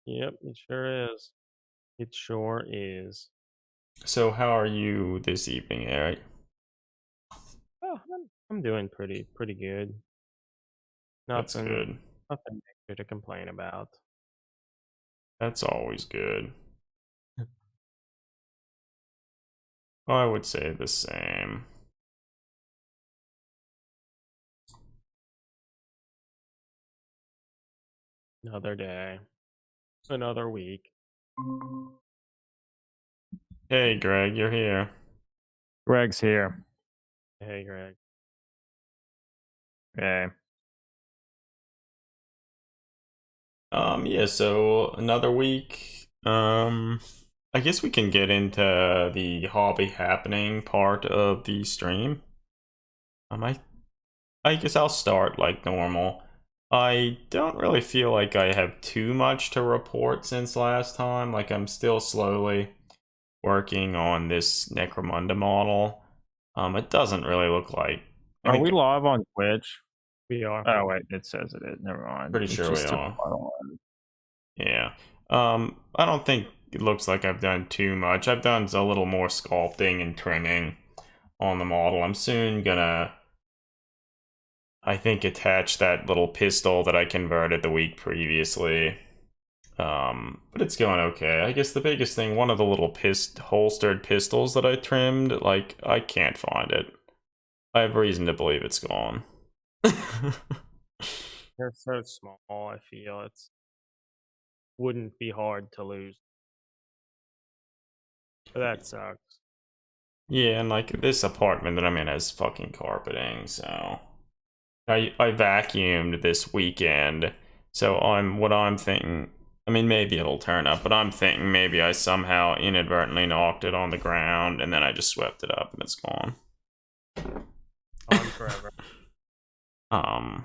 Yep, it sure is. It sure is. So how are you this evening, Eric? Oh, I'm doing pretty good. That's Nothing good. nothing major to complain about. That's always good. I would say the same. Another day, another week. Hey, Greg, you're here. Greg's here. Hey, Greg. Okay. Yeah, so another week. I guess we can get into the hobby happening part of the stream. I guess I'll start like normal. I don't really feel like I have too much to report since last time. Like, I'm still slowly working on this Necromunda model. It doesn't really look like. I Are we think live on Twitch? We are. Oh wait, it says it is. Never mind. pretty It sure we just took are. a while. Yeah. I don't think it looks like I've done too much. I've done a little more sculpting and trimming on the model. I'm soon gonna, I think, attach that little pistol that I converted the week previously. But it's going okay. I guess the biggest thing, one of the little holstered pistols that I trimmed, like, I can't find it. I have reason to believe it's gone. They're so small. I feel it's wouldn't be hard to lose. But that sucks. Yeah, and like this apartment that I'm in has fucking carpeting, so I vacuumed this weekend. So what I'm thinking, I mean, maybe it'll turn up, but I'm thinking maybe I somehow inadvertently knocked it on the ground and then I just swept it up and it's gone. On forever. Um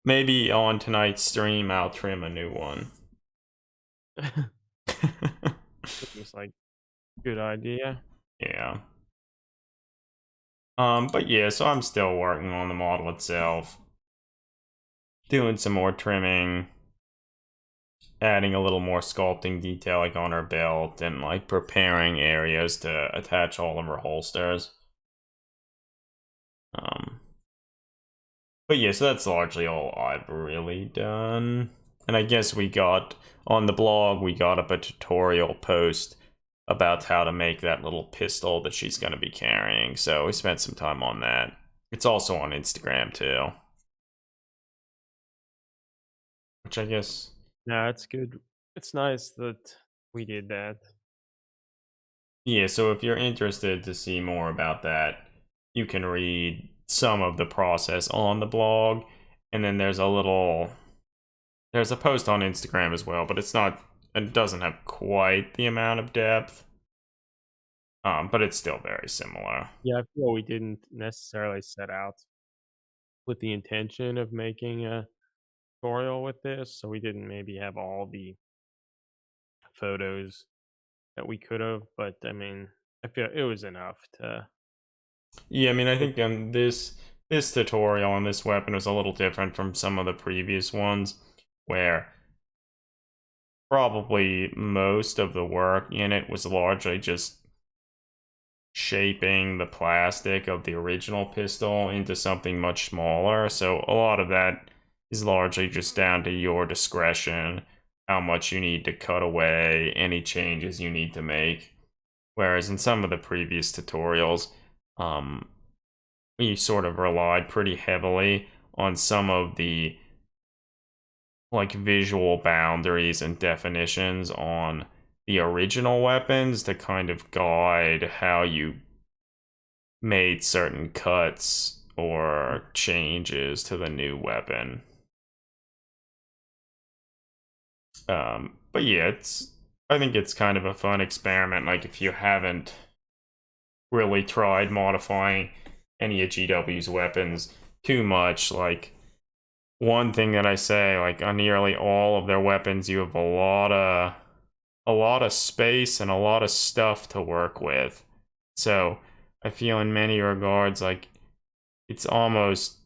Maybe on tonight's stream I'll trim a new one. Seems like good idea. Yeah. But yeah, so I'm still working on the model itself. Doing some more trimming, adding a little more sculpting detail like on her belt, and like preparing areas to attach all of her holsters. Um, but yeah, so that's largely all I've really done. And I guess we got, on the blog, we got up a tutorial post about how to make that little pistol that she's going to be carrying, so we spent some time on that. It's also on Instagram too. Which I guess, No, it's good. It's nice that we did that. yeah, so if you're interested to see more about that, you can read some of the process on the blog, and then there's a post on Instagram as well, but it doesn't have quite the amount of depth. But it's still very similar. Yeah, I feel we didn't necessarily set out with the intention of making a tutorial with this, so we didn't maybe have all the photos that we could have, but I mean, I feel it was enough to. Yeah, I mean, I think this tutorial on this weapon is a little different from some of the previous ones, where probably most of the work in it was largely just shaping the plastic of the original pistol into something much smaller. So a lot of that is largely just down to your discretion, how much you need to cut away, any changes you need to make. Whereas in some of the previous tutorials, um, we sort of relied pretty heavily on some of the like visual boundaries and definitions on the original weapons to kind of guide how you made certain cuts or changes to the new weapon. But yeah, I think it's kind of a fun experiment. Like, if you haven't really tried modifying any of GW's weapons too much, like, one thing that I say, like, on nearly all of their weapons, you have a lot of space and a lot of stuff to work with. So I feel in many regards like it's almost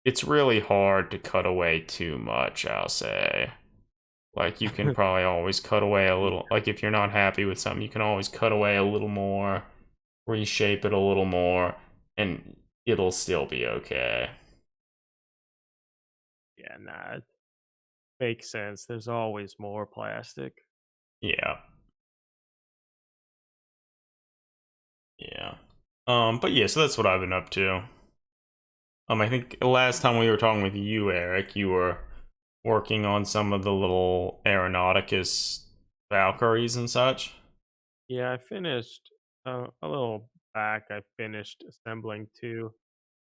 it's really hard to cut away too much, I'll say. Like, you can probably always cut away a Yeah, little. Like, if you're not happy with something, you can always cut away a little more, reshape it a little more, and it'll still be okay. yeah, nah, it makes sense. There's always more plastic. Yeah. Yeah. But yeah, so that's what I've been up to. I think last time we were talking with you, Eric, you were working on some of the little Aeronauticus Valkyries and such. Yeah, I finished a little back. I finished assembling two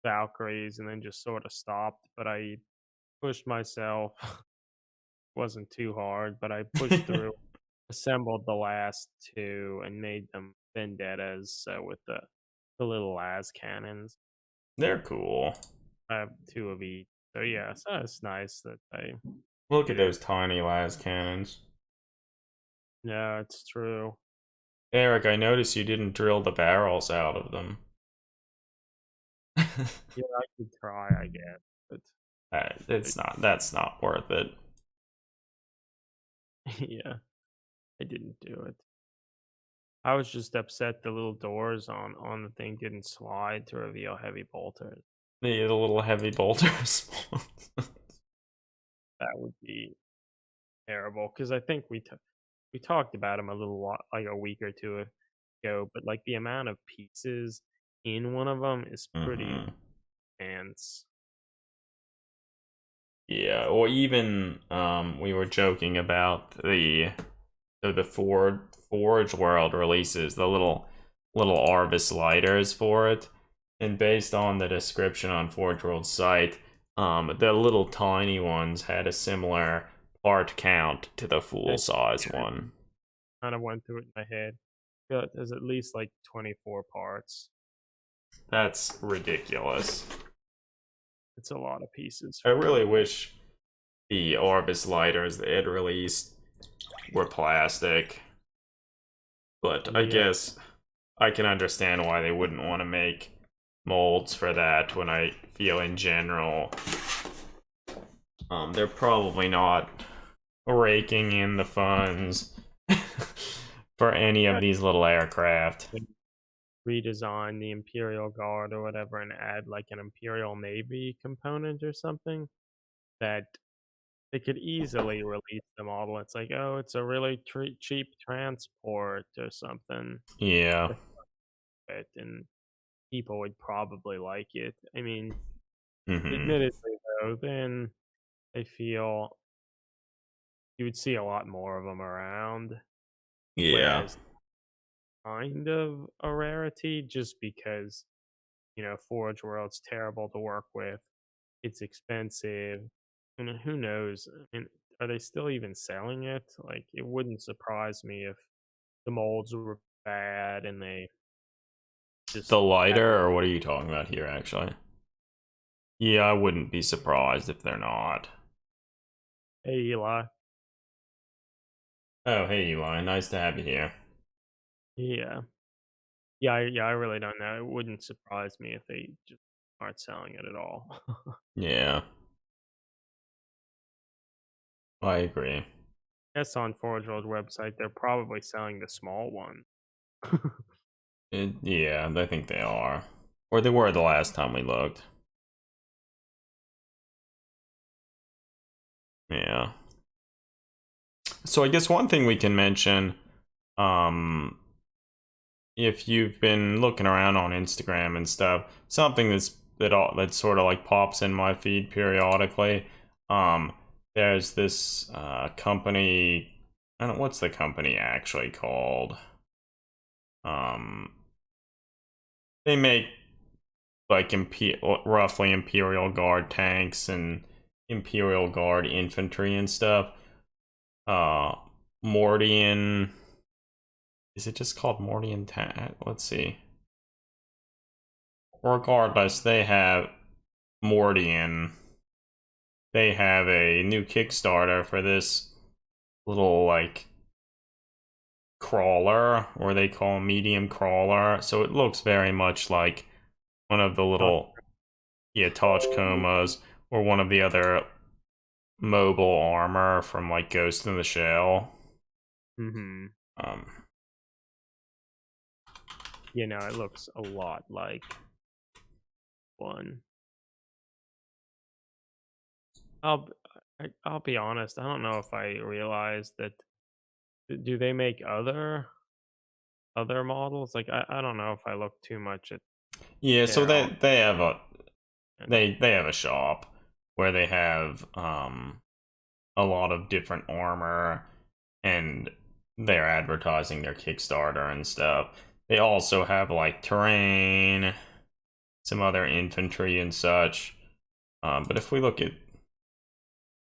Valkyries and then just sort of stopped. But I pushed myself. Wasn't too hard, but I pushed through, assembled the last two, and made them vendettas. So with the little las cannons, They're cool. I have two of each. So yeah, so it's nice that I Look at did it. those tiny las cannons. Yeah, it's true. Eric, I noticed you didn't drill the barrels out of them. Yeah, I could try, I guess, but I, That's not worth it. yeah, I didn't do it. I was just upset the little doors on the thing didn't slide to reveal heavy bolters. The little heavy bolters. That would be terrible because I think we talked about them a little while, like a week or two ago, but like the amount of pieces in one of them is pretty Hmm. immense. Yeah, or even we were joking about the Forge World releases the little Arvis lighters for it, and based on the description on Forge World's site, the little tiny ones had a similar part count to the full I, size yeah, I one. kind of went through it in my head. Feel like there's at least like 24 parts. That's ridiculous. It's a lot of pieces I for really one. wish the Arvis lighters they had released were plastic. But I Yeah, guess I can understand why they wouldn't want to make molds for that when I feel in general they're probably not raking in the funds for any of yeah, these little aircraft. redesign the Imperial Guard or whatever and add like an Imperial Navy component or something that they could easily release the model. It's like, oh, it's a really cheap transport or something. Yeah. And people would probably like it. I mean, Hmm. admittedly, though, then I feel you would see a lot more of them around, Yeah. whereas kind of a rarity just because, Forge World's terrible to work with. It's expensive. And who knows? I mean, are they still even selling it? Like, it wouldn't surprise me if the molds were bad and they The just had lighter, or what are you talking about here, actually? Yeah, I wouldn't be surprised if they're not. hey Eli. Oh, hey, Eli. Nice to have you here. Yeah. Yeah, I really don't know. It wouldn't surprise me if they just aren't selling it at all. Yeah, I agree. Guess on Forge World website, they're probably selling the small one. Yeah, I think they are. Or they were the last time we looked. Yeah. So I guess one thing we can mention, um, if you've been looking around on Instagram and stuff, something that sort of like pops in my feed periodically. Um, there's this company. I don't know what's the company actually called. Um, they make like roughly Imperial Guard tanks and Imperial Guard infantry and stuff. Uh, Mortian. Is it just called Mortian tank? Let's see. Regardless, they have Mortian. They have a new Kickstarter for this little like crawler, or they call medium crawler. So it looks very much like one of the Uh, little Tachikomas, or one of the other mobile armor from like Ghost in the Shell. Mm-hmm. Um, You know, it looks a lot like one. I'll b- I'll be honest. I don't know if I realized that. Do they make other models? Like I don't know if I look too much at yeah, so their art. they have a And they have a shop where they have a lot of different armor, and they're advertising their Kickstarter and stuff. They also have like terrain, some other infantry and such. But if we look at,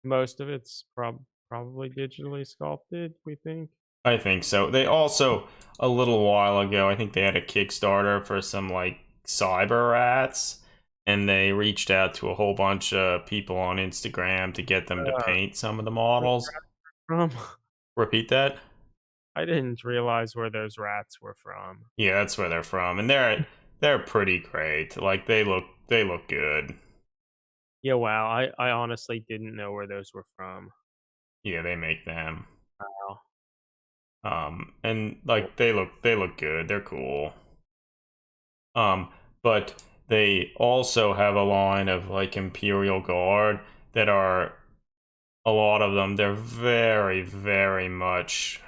most of it's probably digitally sculpted. We think. I think so. They also, a little while ago, I think they had a Kickstarter for some like cyber rats, and they reached out to a whole bunch of people on Instagram to get them to Uh, paint some of the where's models. from? Repeat that? I didn't realize where those rats were from. Yeah, that's where they're from, and they're pretty great. Like they look good. Yeah, wow. I honestly didn't know where those were from. Yeah, they make them. Wow. And Cool. like they look good. They're cool. But they also have a line of like Imperial Guard that are, a lot of them, they're very, very much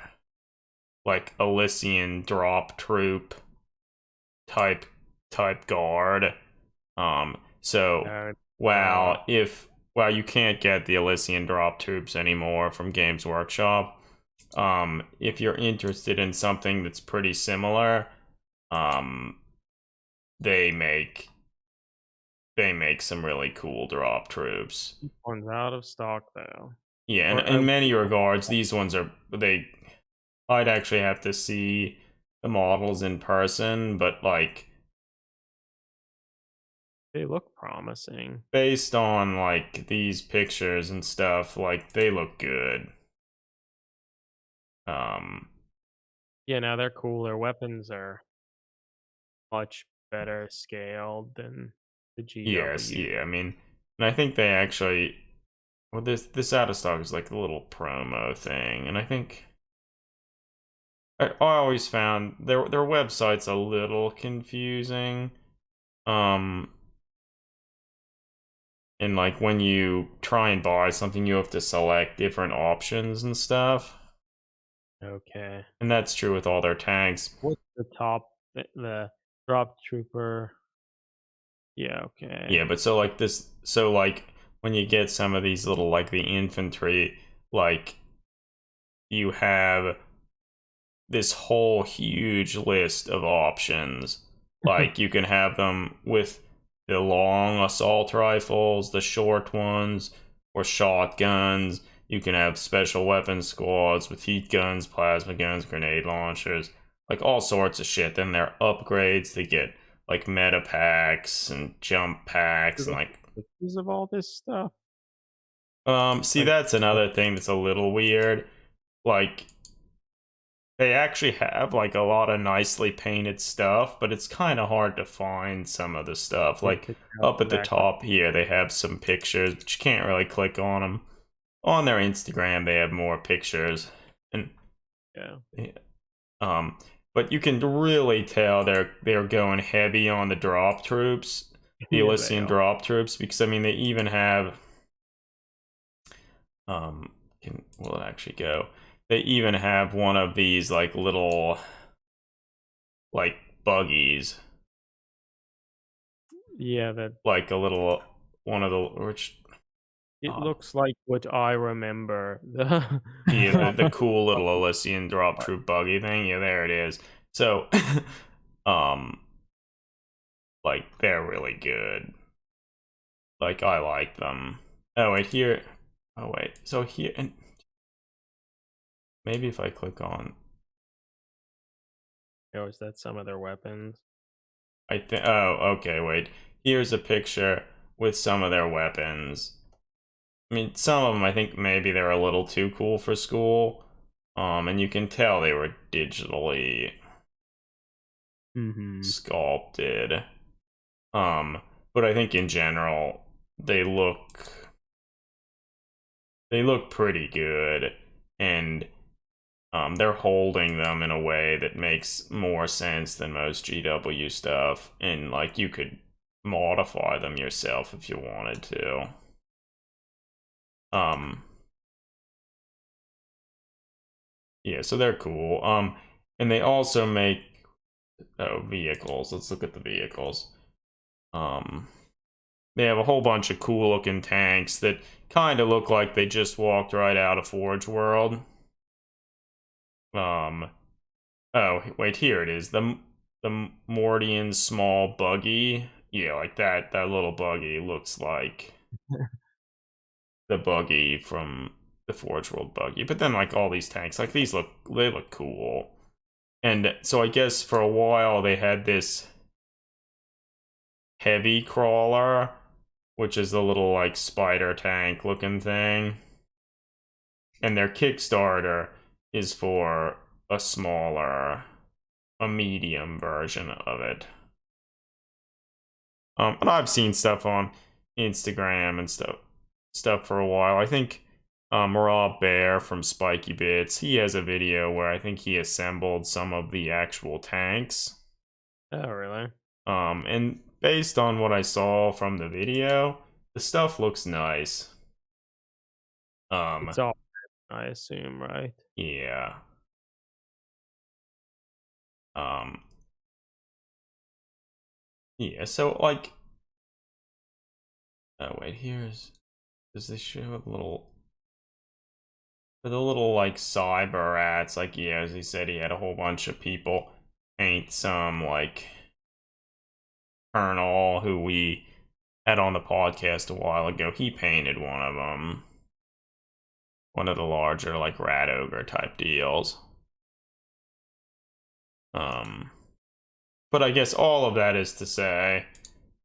like Elysian drop troop type guard. So Uh, uh, while you can't get the Elysian drop troops anymore from Games Workshop, if you're interested in something that's pretty similar, um, they make some really cool drop troops. one's out of stock though. Yeah, and Or in many regards, these ones are they. I'd actually have to see the models in person, but like they look promising. based on like these pictures and stuff, like they look good. Um, Yeah, now they're cool. Their weapons are much better scaled than the yes, GW. yeah. I mean, and I think they actually, well, this out of stock is like a little promo thing, and I think I always found their website's a little confusing. Um, and like when you try and buy something, you have to select different options and stuff, Okay. and that's true with all their tags. What's the top? The drop trooper. Yeah. Yeah, Okay. but so like this, so like when you get some of these little like the infantry, like you have this whole huge list of options. Like you can have them with the long assault rifles, the short ones, or shotguns. You can have special weapons squads with heat guns, plasma guns, grenade launchers, like all sorts of shit. Then there are upgrades to get like meta packs and jump packs There's and like like pictures of all this stuff. see, Like, that's another thing that's a little weird. Like they actually have like a lot of nicely painted stuff, but it's kind of hard to find some of the stuff. yeah, Like to tell up at the exactly. top here, they have some pictures, but you can't really click on them. On their Instagram, they have more pictures, and Yeah. yeah, um, but you can really tell they're going heavy on the drop troops, the Yeah, they Elysian are. drop troops, because I mean they even have will it actually go? They even have one of these like little like buggies, Yeah, that like a little one of the which it uh, looks like what I remember. The yeah, drop the cool little buggy. Elysian drop troop buggy thing. Yeah, there it is. So um like they're really good. Like I like them. Oh wait, here. Oh wait. So here, and maybe if I click on, Oh, is that some of their weapons? I think, oh, okay, wait. Here's a picture with some of their weapons. I mean, some of them I think maybe they're a little too cool for school. And you can tell they were digitally Mm-hmm. sculpted. But I think in general they look pretty good, and they're holding them in a way that makes more sense than most GW stuff, and like you could modify them yourself if you wanted to. Yeah, so they're cool. And they also make vehicles. Let's look at the vehicles. They have a whole bunch of cool looking tanks that kind of look like they just walked right out of Forge World. Oh wait, here it is. The Mortian small buggy. Yeah, like that little buggy looks like the buggy from the Forge World buggy. But then like all these tanks, like these they look cool. And so I guess for a while they had this heavy crawler, which is a little like spider tank looking thing. And their Kickstarter is for a medium version of it. And I've seen stuff on Instagram and stuff for a while. I think Rob Bear from Spiky Bits, he has a video where I think he assembled some of the actual tanks. Oh, really? And based on what I saw from the video, the stuff looks nice. It's all, I assume, right? Yeah. Yeah, so like oh wait, does this show a little for the little like cyber rats, like yeah, as he said, he had a whole bunch of people paint some like Colonel who we had on the podcast a while ago. He painted one of them, one of the larger like rat ogre type deals. But I guess all of that is to say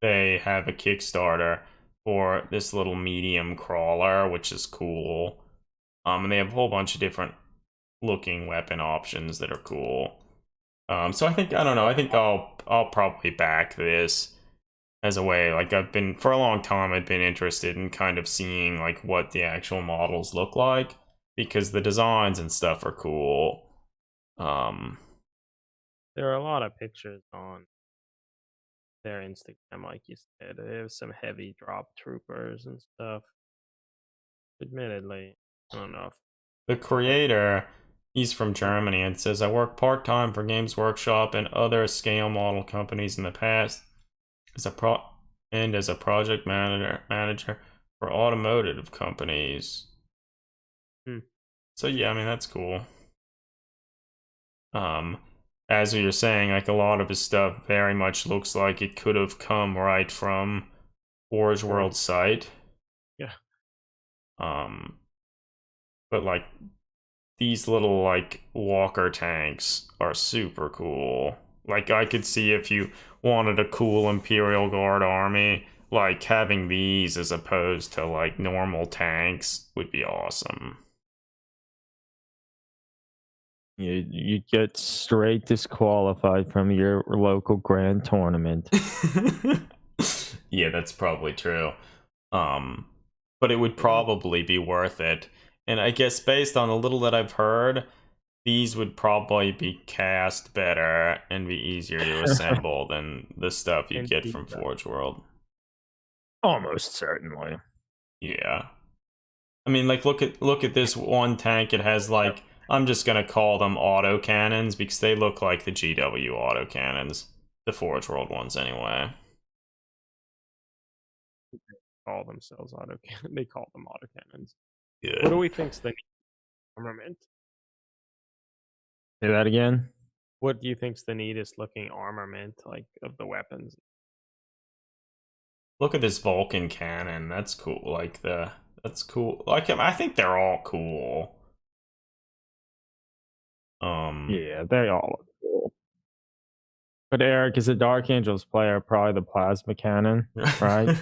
they have a Kickstarter for this little medium crawler, which is cool. And they have a whole bunch of different looking weapon options that are cool. So I don't know. I think I'll probably back this as a way. Like for a long time, I've been interested in kind of seeing like what the actual models look like because the designs and stuff are cool. There are a lot of pictures on their Instagram, like you said. They have some heavy drop troopers and stuff. Admittedly, I don't know if The creator, he's from Germany and says, I worked part-time for Games Workshop and other scale model companies in the past as a project manager for automotive companies. So yeah, I mean that's cool. As you're saying, like a lot of his stuff very much looks like it could have come right from Forge World's site. Yeah. But like these little like walker tanks are super cool. Like I could see if you wanted a cool Imperial Guard army, like having these as opposed to like normal tanks would be awesome. You get straight disqualified from your local grand tournament. Yeah, that's probably true. But it would probably be worth it. And I guess based on the little that I've heard, these would probably be cast better and be easier to assemble than the stuff you get from Forge World. Almost certainly. Yeah. I mean, like look at this one tank. It has like I'm just gonna call them auto cannons because they look like the GW auto cannons, the Forge World ones anyway. Call themselves autocannon. They call them autocannons. Good. What do we think's the armament? Say that again. What do you think's the neatest looking armament, like of the weapons? Look at this Vulcan cannon. That's cool. Like that's cool. Like I think they're all cool. Yeah, they all look cool. But Eric, as a Dark Angels player, probably the plasma cannon, right?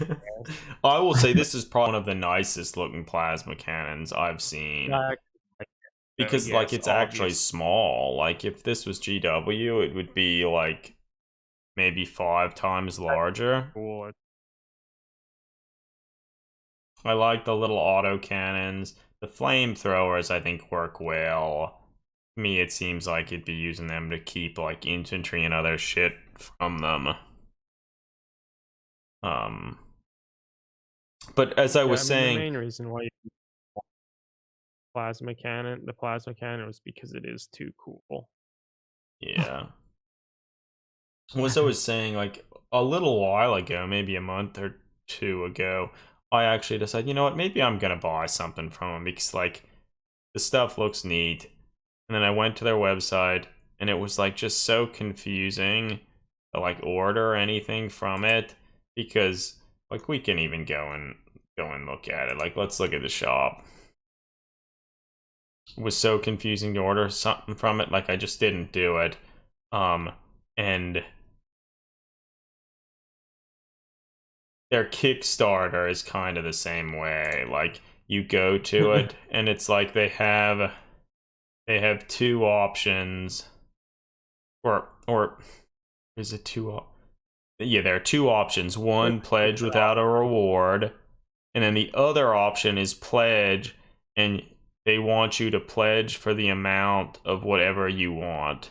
I will say this is probably one of the nicest looking plasma cannons I've seen. Because yes, like it's actually small. Like if this was GW, it would be like maybe 5 times larger. Cool. I like the little auto cannons. The flamethrowers I think work well. To me, it seems like you'd be using them to keep like infantry and other shit from them. Um, but as I Yeah, I was mean, the saying, main reason why the plasma cannon was because it is too cool. yeah. As I was saying, like a little while ago, maybe a month or two ago, I actually decided, you know what, maybe I'm gonna buy something from them because like the stuff looks neat. And then I went to their website and it was like just so confusing to like order anything from it because like we can even go and look at it. Like let's look at the shop. It was so confusing to order something from it, like I just didn't do it. And their Kickstarter is kind of the same way. Like you go to it and it's like they have two options or is it yeah, there are two options. One, pledge without a reward, and then the other option is pledge, and they want you to pledge for the amount of whatever you want.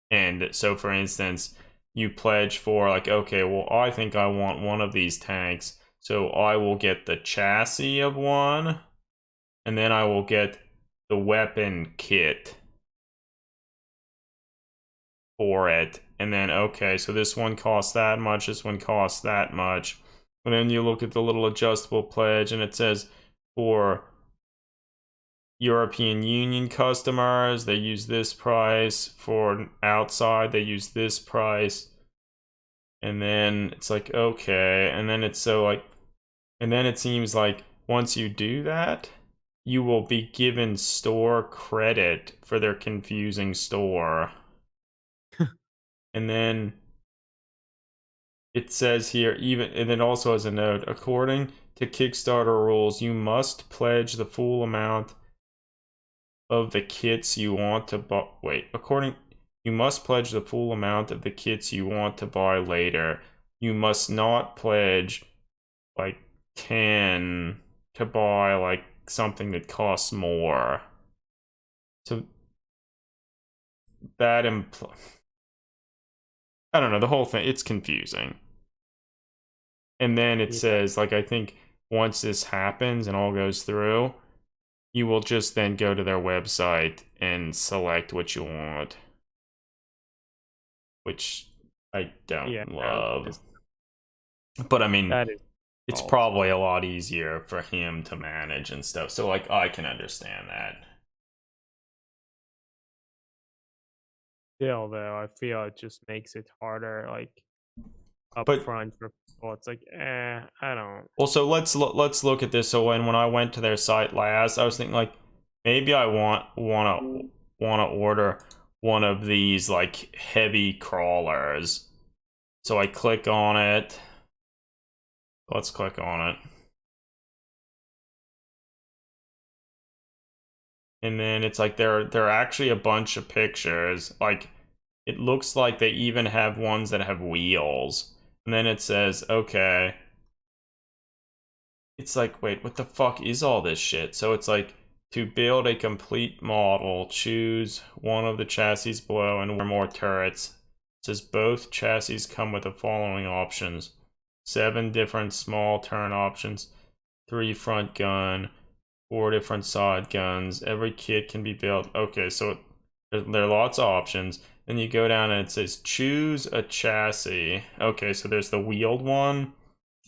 And so, for instance, you pledge for, like, okay, well, I think I want one of these tanks, so I will get the chassis of one, and then I will get the weapon kit for it. And then, okay, so this one costs that much, this one costs that much. And then you look at the little adjustable pledge, and it says for European Union customers, they use this price. For outside, they use this price. And then it's like, okay. And then it's so like, and then it seems like once you do that, you will be given store credit for their confusing store. And then it says here, even, and it also has a note, according to Kickstarter rules, you must pledge the full amount of the kits you want to buy. Wait, you must pledge the full amount of the kits you want to buy later. You must not pledge like 10 to buy like something that costs more. So that I don't know, the whole thing, it's confusing. And then it Yeah, says, like, I think once this happens and all goes through, you will just then go to their website and select what you want, which I yeah, don't no, love. But I mean, that is it's fault. probably a lot easier for him to manage and stuff. So, like, I can understand that. Still, though, I feel it just makes it harder, like up But front for people. It's like, I don't. also, let's look at this. So when I went to their site last, I was thinking like maybe I wanna order one of these like heavy crawlers. So I click on it. Let's click on it. And then it's like there are actually a bunch of pictures. Like it looks like they even have ones that have wheels. And then it says, okay. It's like, wait, what the fuck is all this shit? So it's like to build a complete model, choose one of the chassis below and one or more turrets. It says both chassis come with the following options: 7 different small turn options, 3 front gun, 4 different side guns. Every kit can be built. Okay, so there are lots of options. Then you go down and it says choose a chassis. Okay, so there's the wheeled one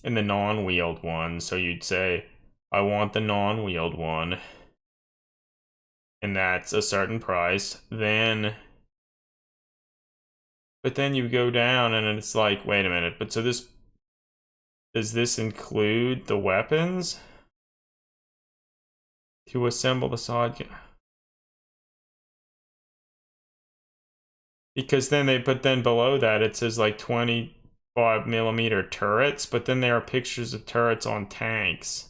and the non-wheeled one. So you'd say, I want the non-wheeled one, and that's a certain price. But then you go down and it's like, wait a minute, but so does this include the weapons to assemble the side? Because then below that it says like 25mm turrets, but then there are pictures of turrets on tanks.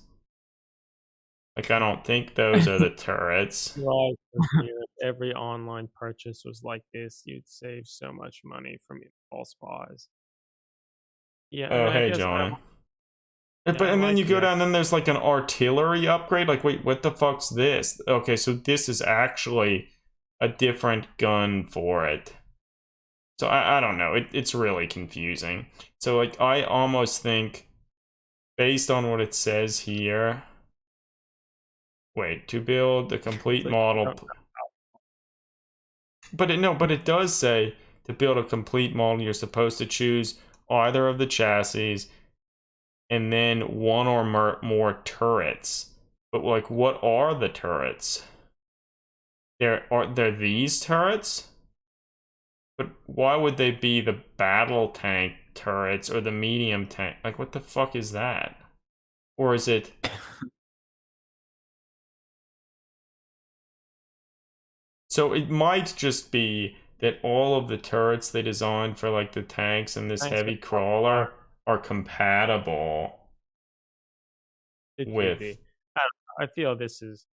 Like I don't think those are the turrets. Right, if every online purchase was like this, you'd save so much money from impulse buys. Yeah, I Oh, mean, I hey, guess Johnny. But Yeah, I and then like you go the down, then there's like an artillery upgrade. Like, wait, what the fuck's this? Okay, so this is actually a different gun for it. So I don't know. It's really confusing. So like I almost think, based on what it says here, wait, to build the it's complete like model. But it does say to build a complete model, you're supposed to choose either of the chassis and then one or more turrets. But like, what are the turrets? They're these turrets? But why would they be the battle tank turrets or the medium tank? Like, what the fuck is that? Or is it? So it might just be that all of the turrets they designed for like the tanks and this thanks. heavy crawler are compatible It could with. be. I don't know, I feel this is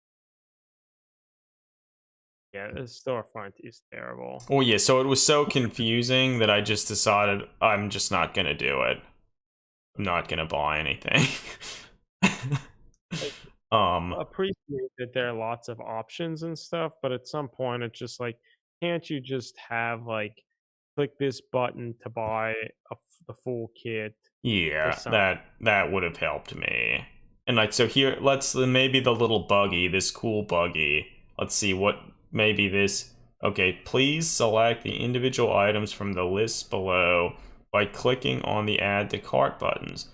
yeah, the storefront is terrible. Oh yeah, so it was so confusing that I just decided I'm just not gonna do it. I'm not gonna buy anything. Like, um appreciate that there are lots of options and stuff, but at some point it's just like, can't you just have like click this button to buy the full kit or Yeah, something? that would have helped me. And like, so here, let's maybe the little buggy, this cool buggy. Let's see what maybe this. Okay, please select the individual items from the list below by clicking on the add to cart buttons.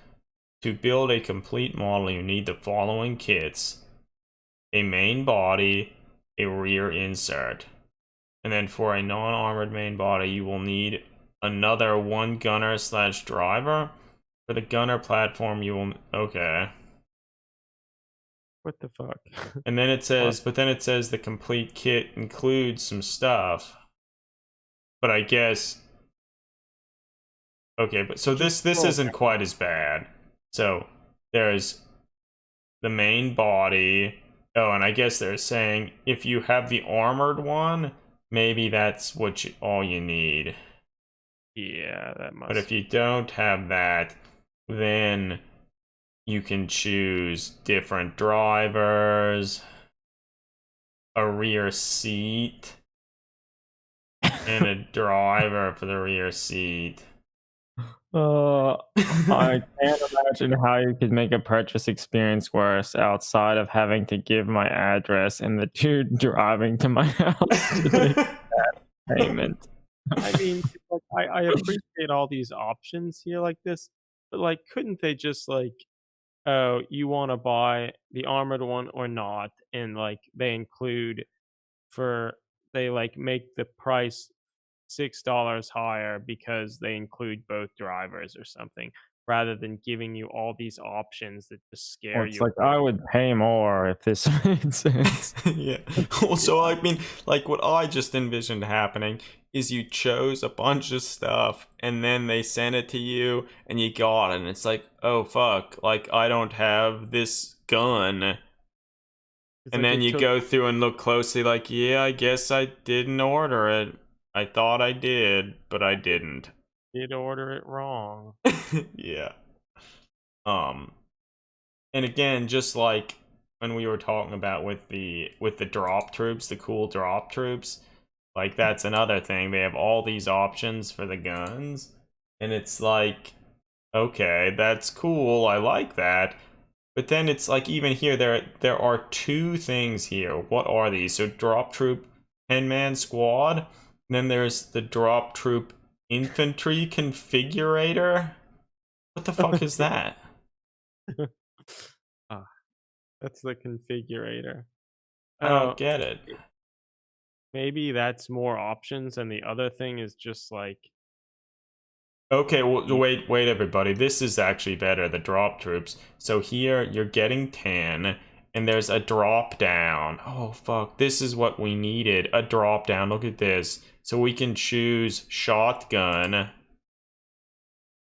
To build a complete model, you need the following kits: a main body, a rear insert. And then for a non-armored main body, you will need another one gunner slash driver. For the gunner platform, you will okay. What the fuck? And then it What? says, but then it says the complete kit includes some stuff. But I guess okay, but so Just this scroll isn't down. quite as bad. So there's the main body. Oh, and I guess they're saying if you have the armored one, maybe that's all you need. Yeah, that But if must. you don't have that, then you can choose different drivers, a rear seat, and a driver for the rear seat. Uh, I can't imagine how you could make a purchase experience worse outside of having to give my address and the dude driving to my house to make payment. I mean, like, I appreciate all these options here like this, but like, couldn't they just like, oh, you want to buy the armored one or not, and like they include for they like make the price $6 higher because they include both drivers or something, rather than giving you all these options that just Well, scare it's you like I away. would pay more if this made sense. Yeah. Also, I mean, like what I just envisioned happening is you chose a bunch of stuff and then they sent it to you and you got it and it's like, oh fuck, like I don't have this gun. It's And like then it you took go through and look closely like, yeah, I guess I didn't order it. I thought I did, but I didn't. did order it wrong. Yeah. Um and again, just like when we were talking about with the drop troops, the cool drop troops, like that's another thing. They have all these options for the guns, and it's like, okay, that's cool. I like that. But then it's like even here there are two things here. What are these? So drop troop 10-man squad, and then there's the drop troop infantry configurator. What the fuck is Okay. that? Ah, that's the configurator. I don't Oh, get it. maybe that's more options, and the other thing is just like Okay, well, y- wait, everybody. This is actually better, the drop troops. So here, you're getting 10, and there's a drop down. Oh, fuck. This is what we needed. A drop down. Look at this. So we can choose shotgun,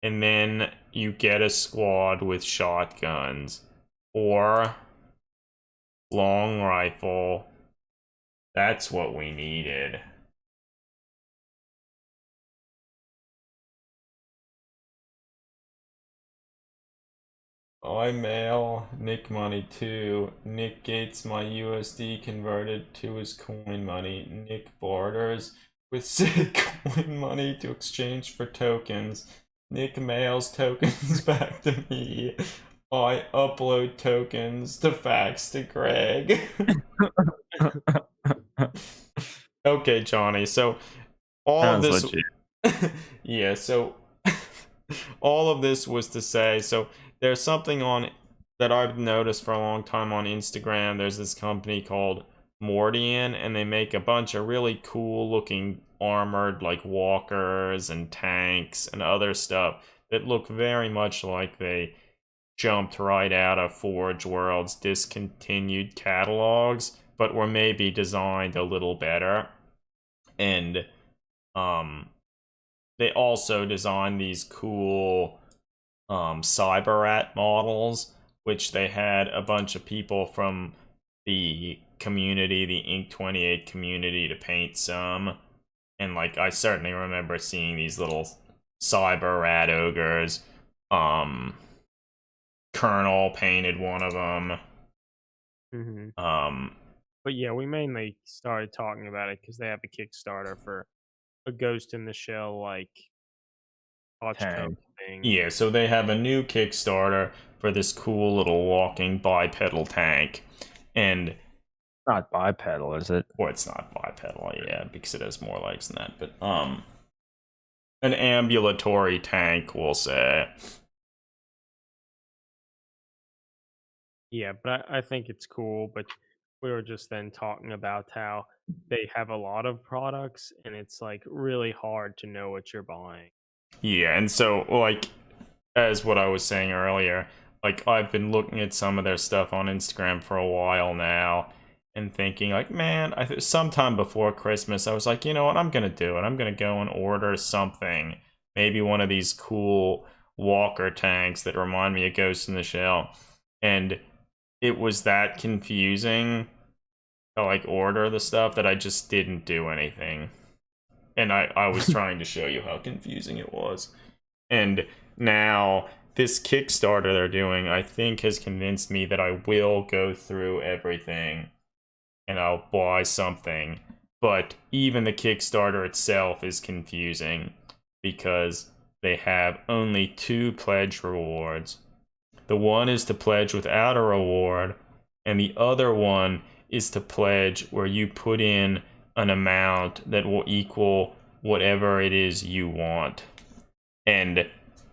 and then you get a squad with shotguns. Or long rifle. That's what we needed. I mail Nick money too. Nick gets my USD converted to his coin money. Nick barters with said coin money to exchange for tokens. Nick mails tokens back to me. I upload tokens to fax to Greg. Okay, Johnny. So all of Sounds this, legit. yeah. So all of this was to say, so there's something on that I've noticed for a long time on Instagram. There's this company called Mortian, and they make a bunch of really cool looking armored like walkers and tanks and other stuff that look very much like they jumped right out of Forge World's discontinued catalogs, but were maybe designed a little better. And they also designed these cool Cyberrat models, which they had a bunch of people from the community, the Inc. 28 community, to paint some. And like I certainly remember seeing these little Cyberrat ogres. Colonel painted one of them. But yeah, we mainly started talking about it because they have a Kickstarter for a Ghost in the Shell like touch code Tank. thing. Yeah, so they have a new Kickstarter for this cool little walking bipedal tank. And Not bipedal, is it? well, it's not bipedal, yeah, because it has more legs than that, but an ambulatory tank, we'll say. Yeah, but I think it's cool. But we were just then talking about how they have a lot of products and it's like really hard to know what you're buying. Yeah, and so like as what I was saying earlier, like I've been looking at some of their stuff on Instagram for a while now and thinking like, man, sometime before Christmas I was like, you know what, I'm gonna do it. I'm gonna go and order something, maybe one of these cool walker tanks that remind me of Ghost in the Shell. And it was that confusing to like order the stuff that I just didn't do anything. And I was trying to show you how confusing it was. And now this Kickstarter they're doing, I think, has convinced me that I will go through everything and I'll buy something. But even the Kickstarter itself is confusing because they have only 2 pledge rewards. The one is to pledge without a reward, and the other one is to pledge where you put in an amount that will equal whatever it is you want. And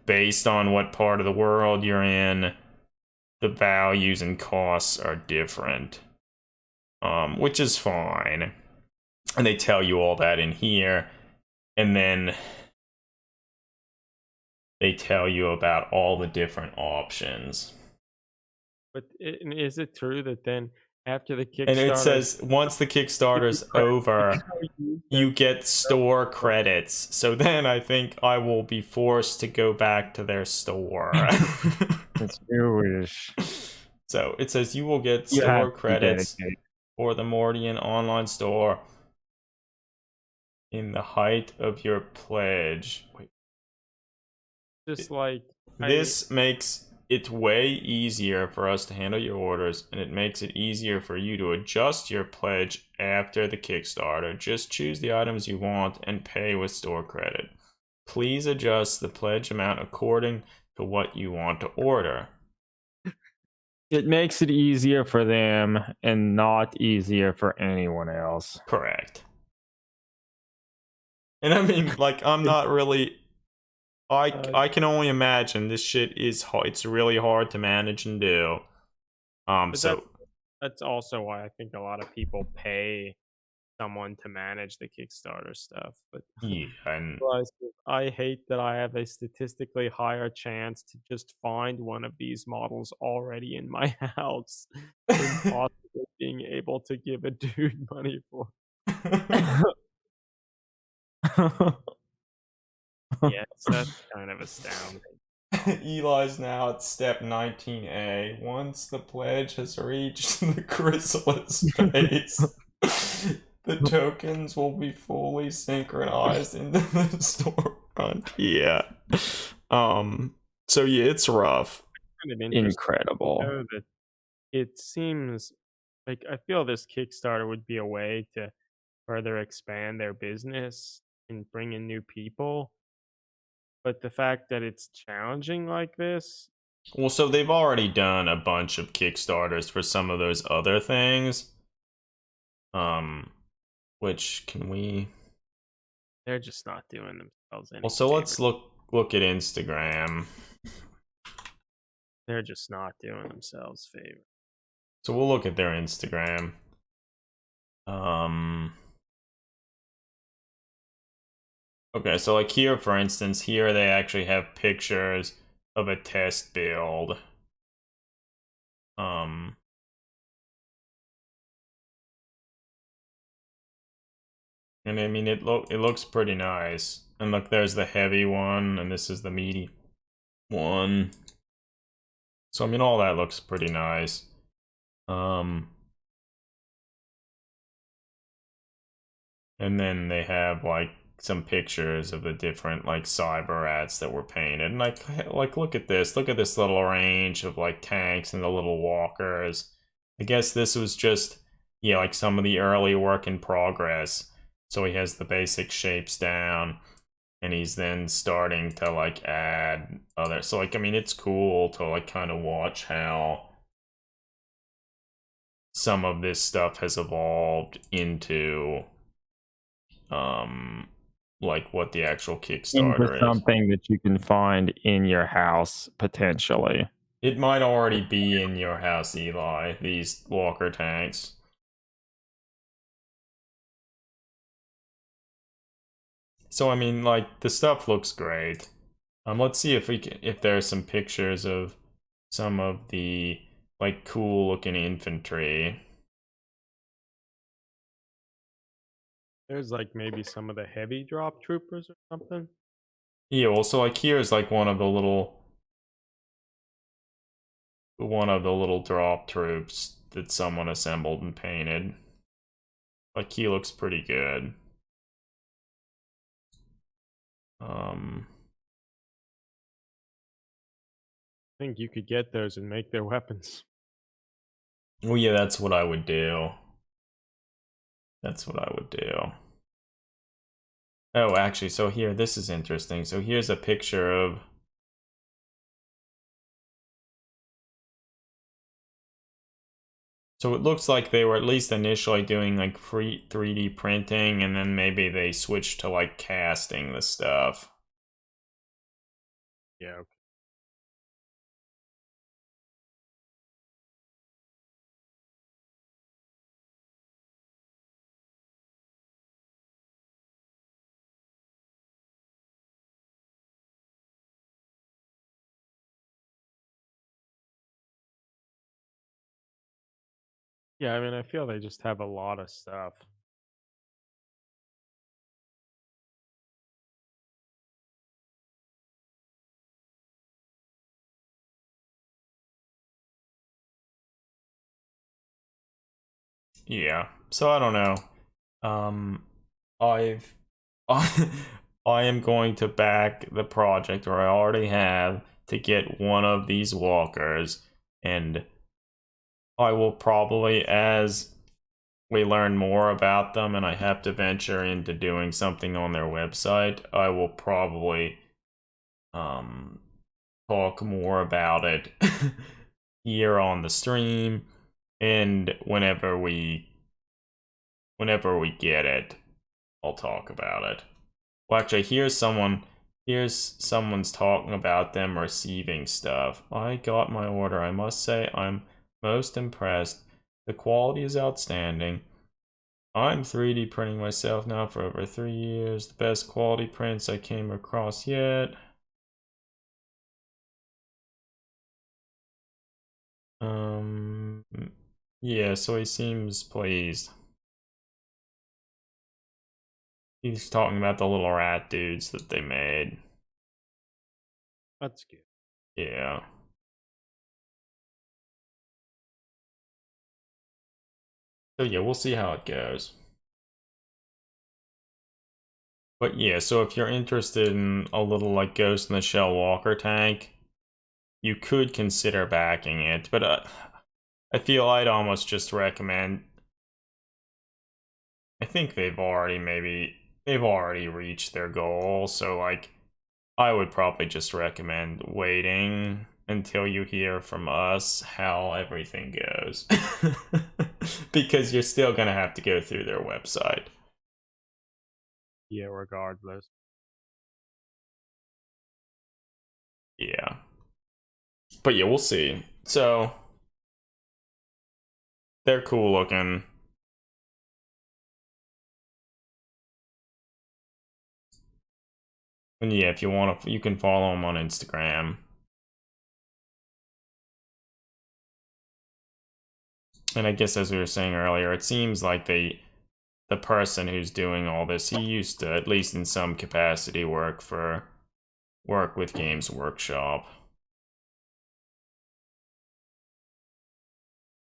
based on what part of the world you're in, the values and costs are different, which is fine. And they tell you all that in here, and then they tell you about all the different options. But is it true that then after the Kickstarter, And it says once the Kickstarter's over, you get store credits. So then I think I will be forced to go back to their store. It's Jewish. So it says you will get You store have to be credits dedicated. for the Mortian online store in the height of your pledge. Wait, just like this makes it way easier for us to handle your orders, and it makes it easier for you to adjust your pledge after the Kickstarter. Just choose the items you want and pay with store credit. Please adjust the pledge amount according to what you want to order. It makes it easier for them and not easier for anyone else. Correct. And I mean, like, I'm not really... I can only imagine this shit is it's really hard to manage and do. So that's also why I think a lot of people pay someone to manage the Kickstarter stuff. But yeah, and I hate that I have a statistically higher chance to just find one of these models already in my house than possibly being able to give a dude money for. Yes, that's kind of astounding. Eli's now at step 19A. Once the pledge has reached the chrysalis phase, the tokens will be fully synchronized into the storefront. Yeah. So yeah, it's rough. kind of interesting incredible. though that it seems like I feel this Kickstarter would be a way to further expand their business and bring in new people. But the fact that it's challenging like this, Well, so they've already done a bunch of Kickstarters for some of those other things. Um, which can we? they're just not doing themselves Well, any so favor. let's look at Instagram. They're just not doing themselves favor. So we'll look at their Instagram. Um, okay, so like here, for instance, here they actually have pictures of a test build. Um, and I mean it looks pretty nice. And look, there's the heavy one, and this is the meaty one. So I mean, all that looks pretty nice. Um, and then they have like some pictures of the different like cyber rats that were painted. And like look at this. Look at this little range of like tanks and the little walkers. I guess this was just yeah, like some of the early work in progress. So he has the basic shapes down and he's then starting to like add other so like I mean it's cool to like kind of watch how some of this stuff has evolved into um like what the actual Into Kickstarter is. something that you can find in your house potentially. It might already be in your house, Eli, these walker tanks. So I mean like the stuff looks great. Let's see if if there's some pictures of some of the like cool looking infantry. There's like maybe some of the heavy drop troopers or something. Yeah, also like here's like one of the little drop troops that someone assembled and painted. Like he looks pretty good. Um I think you could get those and make their weapons. well yeah, that's what I would do. That's what I would do. Oh, actually, so here this is interesting. So here's a picture of so it looks like they were at least initially doing like free 3D printing and then maybe they switched to like casting the stuff. Yeah. Okay. Yeah, I mean, I feel they just have a lot of stuff. Yeah. So I don't know. I've I am going to back the project, or I already have, to get one of these walkers, and I will probably, as we learn more about them and I have to venture into doing something on their website, I will probably um talk more about it here on the stream and whenever we get it, I'll talk about it. Well, actually, here's someone's talking about them receiving stuff. I got my order. I must say I'm most impressed. The quality is outstanding. I'm 3D printing myself now for over 3 years. The best quality prints I came across yet. Yeah, so he seems pleased. He's talking about the little rat dudes that they made. That's good. Yeah. So yeah, we'll see how it goes. But yeah, so if you're interested in a little like Ghost in the Shell Walker tank, you could consider backing it, but I feel I'd almost just recommend. I think they've already reached their goal, so like I would probably just recommend waiting until you hear from us how everything goes. Because you're still gonna have to go through their website. Yeah, regardless. Yeah. But yeah, we'll see. So they're cool looking. And yeah, if you want to, you can follow them on Instagram. And I guess as we were saying earlier, it seems like the person who's doing all this, he used to, at least in some capacity, work with Games Workshop,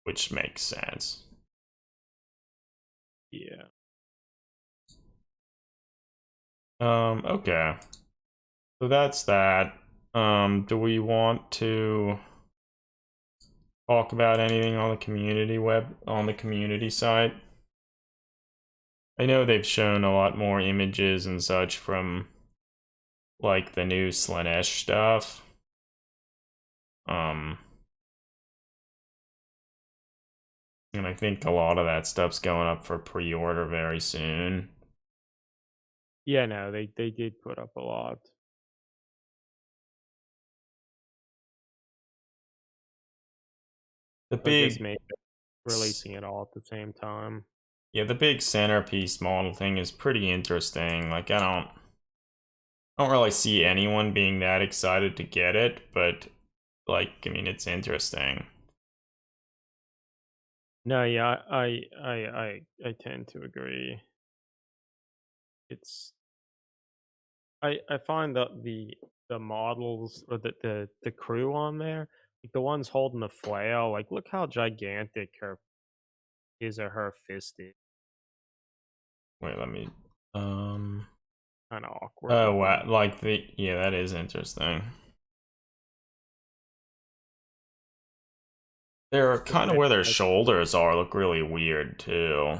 which makes sense. Yeah. Okay. So that's that. Do we want to talk about anything on the community site? I know they've shown a lot more images and such from like the new Slanesh stuff. Um and I think a lot of that stuff's going up for pre-order very soon. Yeah, no, they did put up a lot. The I guess big maybe releasing it all at the same time. Yeah, the big centerpiece model thing is pretty interesting. Like I don't really see anyone being that excited to get it, but like I mean it's interesting. No, yeah, I tend to agree. It's I find that the models or the crew on there, like the ones holding the flail, like look how gigantic her his or her fist is. Wait, let me um Kind of awkward oh looking. wow, like yeah, that is interesting. They're But kind of then, where their like, shoulders are look really weird too.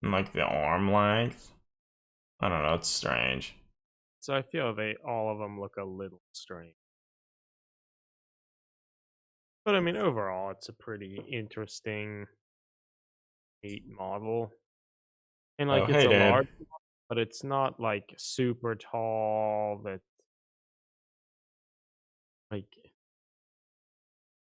And like the arm length. I don't know, it's strange. so I feel they all of them look a little strange. But I mean, overall, it's a pretty interesting, neat model. And Oh like it's hey a dude. large one, but it's not like super tall that like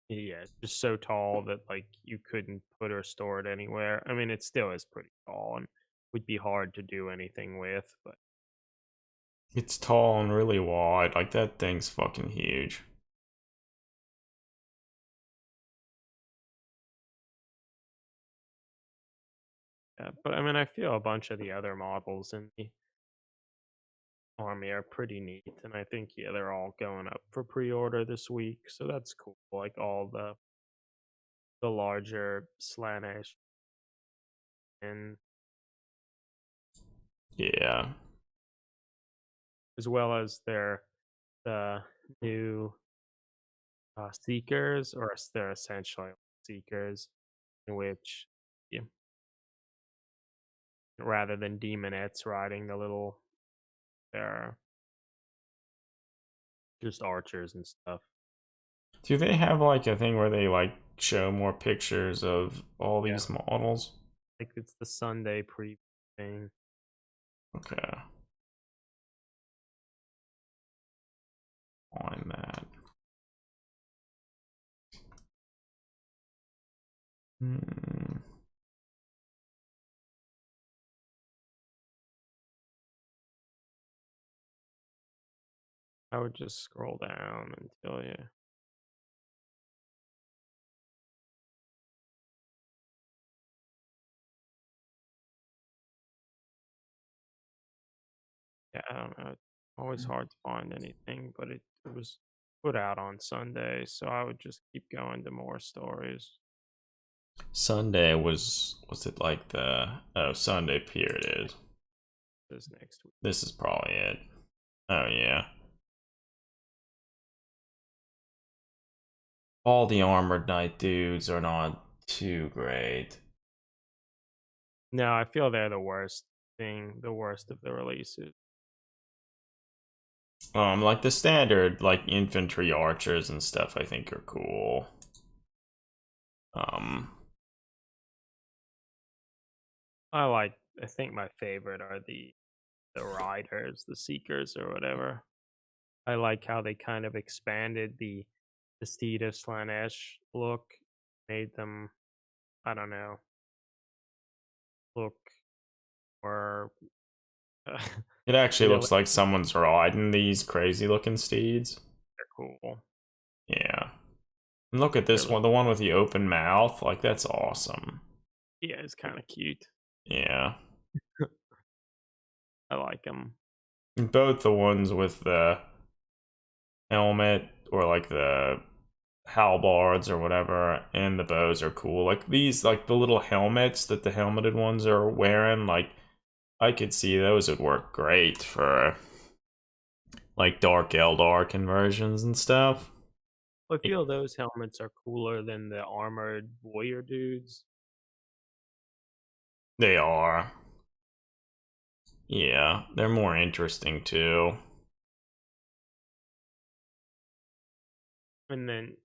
yeah, just so tall that like you couldn't put or store it anywhere. I mean, it still is pretty tall and would be hard to do anything with, but It's tall and really wide. Like that thing's fucking huge. yeah. But I mean, I feel a bunch of the other models in the army are pretty neat, and I think yeah, they're all going up for pre-order this week, so that's cool. Like all the larger Slaanesh and Yeah. as well as the new seekers, or they're essentially seekers, in which yeah, rather than demonettes riding the little, they're just archers and stuff. Do they have like a thing where they like show more pictures of all Yeah, these models? like it's the Sunday preview thing. Okay, find that. Hmm. I would just scroll down until you. Yeah, I don't know. It's always hard to find anything, but it was put out on Sunday, so I would just keep going to more stories. Sunday was it like the Sunday? Here it is. This next week. This is probably it. Oh yeah. all the armored knight dudes are not too great. No, I feel they're the worst thing, the worst of the releases. Like the standard, like infantry archers and stuff, I think are cool. Um, I think my favorite are the riders, the seekers or whatever. I like how they kind of expanded the Steed of Slanesh look, made them, I don't know, look more it actually looks realistic. like someone's riding these crazy looking steeds. They're cool. Yeah. And look at this Really, one, the one with the open mouth. Like, that's awesome. yeah, it's kind of cute. Yeah. I like them. And both the ones with the helmet or like the halbards or whatever and the bows are cool. Like these, like the little helmets that the helmeted ones are wearing, like I could see those would work great for like Dark Eldar conversions and stuff. I feel those helmets are cooler than the armored warrior dudes. They are. Yeah, they're more interesting too. And then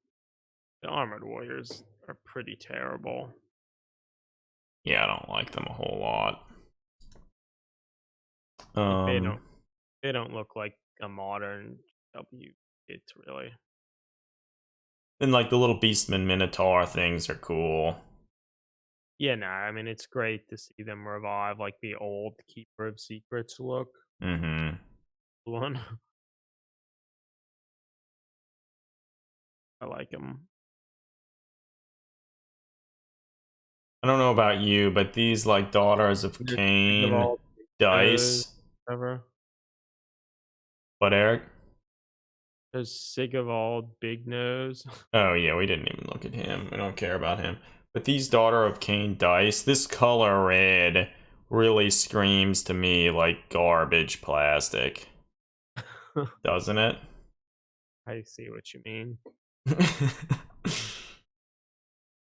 the armored warriors are pretty terrible. Yeah, I don't like them a whole lot. Like Um, they don't look like a modern W kit really. and like the little Beastman Minotaur things are cool. Yeah, nah, I mean it's great to see them revive like the old Keeper of Secrets look Mm-hmm. one. I like them. I don't know about you, but these like Daughters of They're sick of Cain all those dice. ever. What, Eric? Those Sigvald Big Nose. Oh yeah, we didn't even look at him. We don't care about him. But these Daughter of Cain dice, this color red really screams to me like garbage plastic, doesn't it? I see what you mean.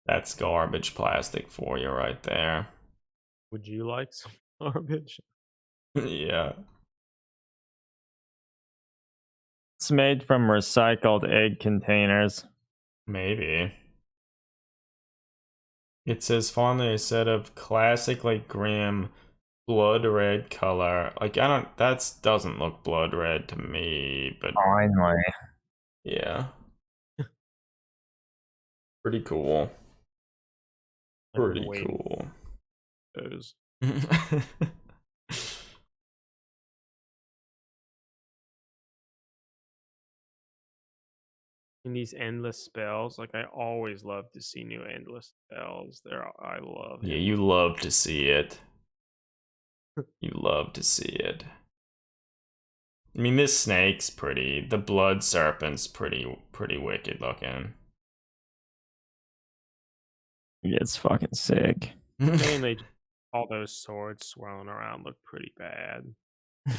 That's garbage plastic for you right there. Would you like some garbage? Yeah, It's made from recycled egg containers. maybe. It says finally a set of classic like grim blood red color. Like I don't that doesn't look blood red to me, but Finally. yeah. Pretty cool. I've been Pretty waiting cool. for those. And these endless spells, like I always love to see new endless spells. I love Yeah, him. you love to see it. You love to see it. I mean, this snake's pretty. The blood serpent's pretty wicked looking. It's fucking sick. Mainly all those swords swirling around look pretty bad.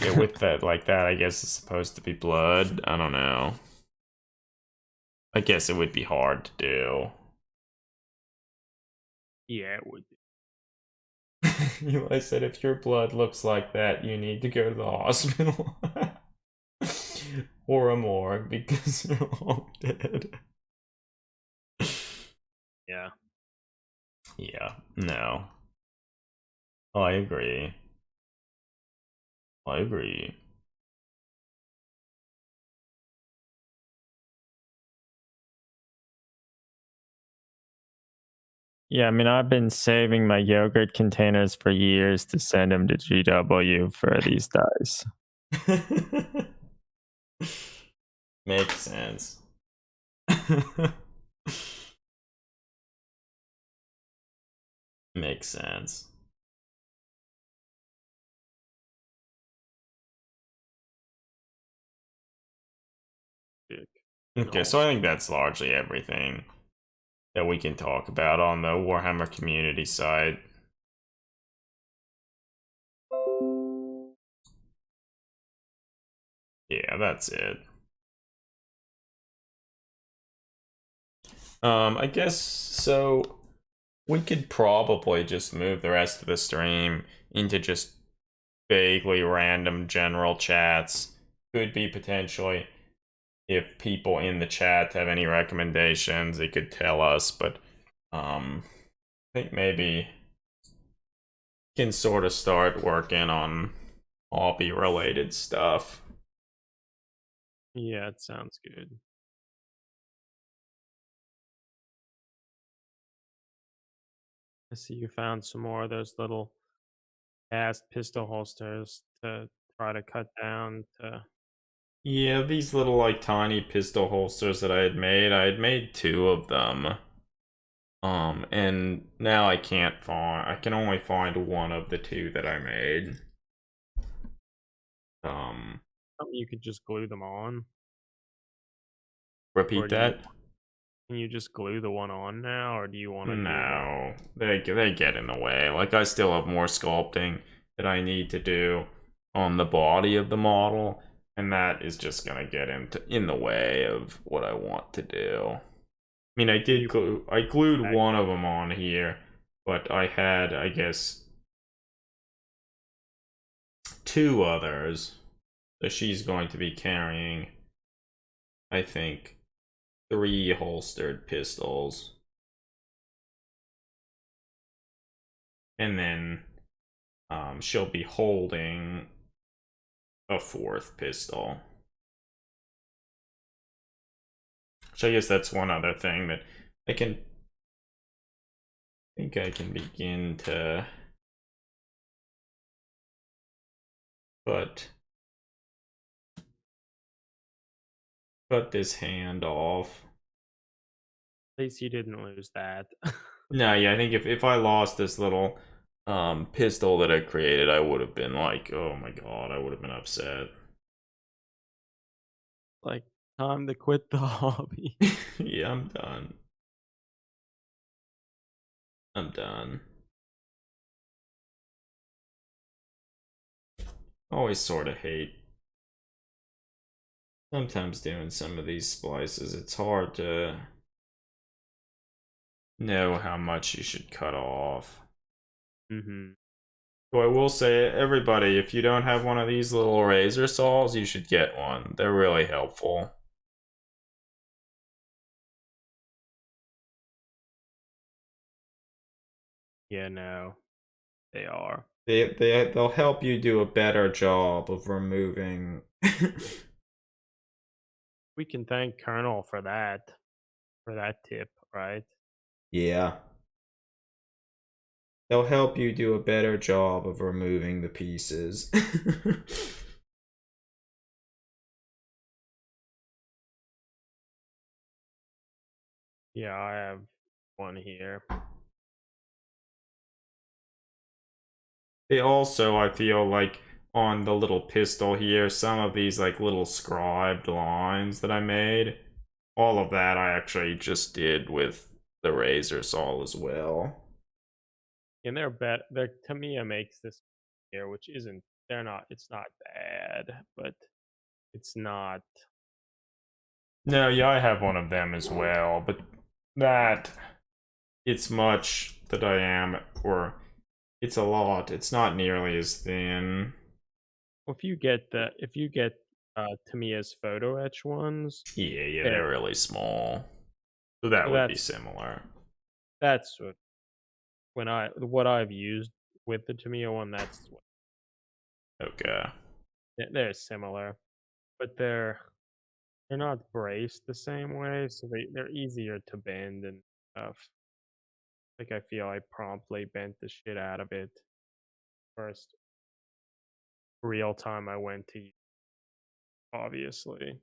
Yeah, with that like that, I guess it's supposed to be blood. I don't know. I guess it would be hard to do. Yeah, it would be. I said if your blood looks like that, you need to go to the hospital. Or a morgue because you're all dead. Yeah. Yeah, no. I agree. I agree. Yeah, I mean, I've been saving my yogurt containers for years to send them to GW for these dice. Makes sense. Makes sense. Dick. And Okay, so I also, think that's largely everything that we can talk about on the Warhammer community side. Yeah, that's it. I guess so. We could probably just move the rest of the stream into just vaguely random general chats. Could be potentially if people in the chat have any recommendations, they could tell us. But I think maybe can sort of start working on hobby related stuff. Yeah, it sounds good. I see you found some more of those little cast pistol holsters to try to cut down to. Yeah, these little like tiny pistol holsters that I had made two of them. And now I can only find one of the two that I made. Um, You could just glue them on, or Repeat do you? that? Can you just glue the one on now, or do you want to do like? No, they get in the way. Like I still have more sculpting that I need to do on the body of the model, and that is just gonna get in the way of what I want to do. I mean, You I glued back. one of them on here, but I had, I guess, two others. So she's going to be carrying, I think, three holstered pistols. And then she'll be holding a fourth pistol. So I guess that's one other thing that I can think I can begin to put this hand off. At least you didn't lose that. No, yeah, I think if I lost this little pistol that I created, I would have been like, oh my god, I would have been upset. Like, time to quit the hobby. Yeah, I'm done. I'm done. Always sort of hate sometimes doing some of these splices. It's hard to know how much you should cut off. Mm-hmm. So I will say, everybody, if you don't have one of these little razor saws, you should get one. They're really helpful. Yeah, no, they are. They'll help you do a better job of removing. We can thank Colonel for that tip, right? Yeah. They'll help you do a better job of removing the pieces. Yeah, I have one here. They also, I feel like, on the little pistol here, some of these like little scribed lines that I made, all of that I actually just did with the razor saw as well. And they're Tamiya makes this here, which isn't they're not it's not bad, but it's not. No, yeah, I have one of them as well, but that it's much that I am, or it's a lot. It's not nearly as thin. If you get Tamiya's photo etch ones, Yeah, yeah, they're they're really small. So that so would be similar. that's what I've used with the Tamiya one. Okay. They're similar, but they're not braced the same way, so they're easier to bend and stuff. Like I feel I promptly bent the shit out of it first real time I went to use, obviously.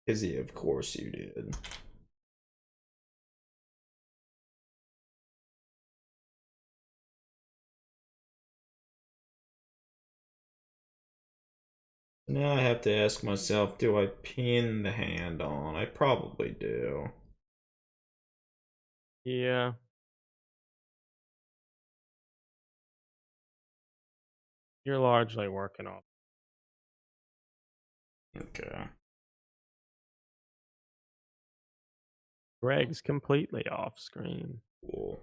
Izzy, of course you did. Now I have to ask myself, do I pin the hand on? I probably do. Yeah. You're largely working off. Okay. Greg's completely off screen. Cool.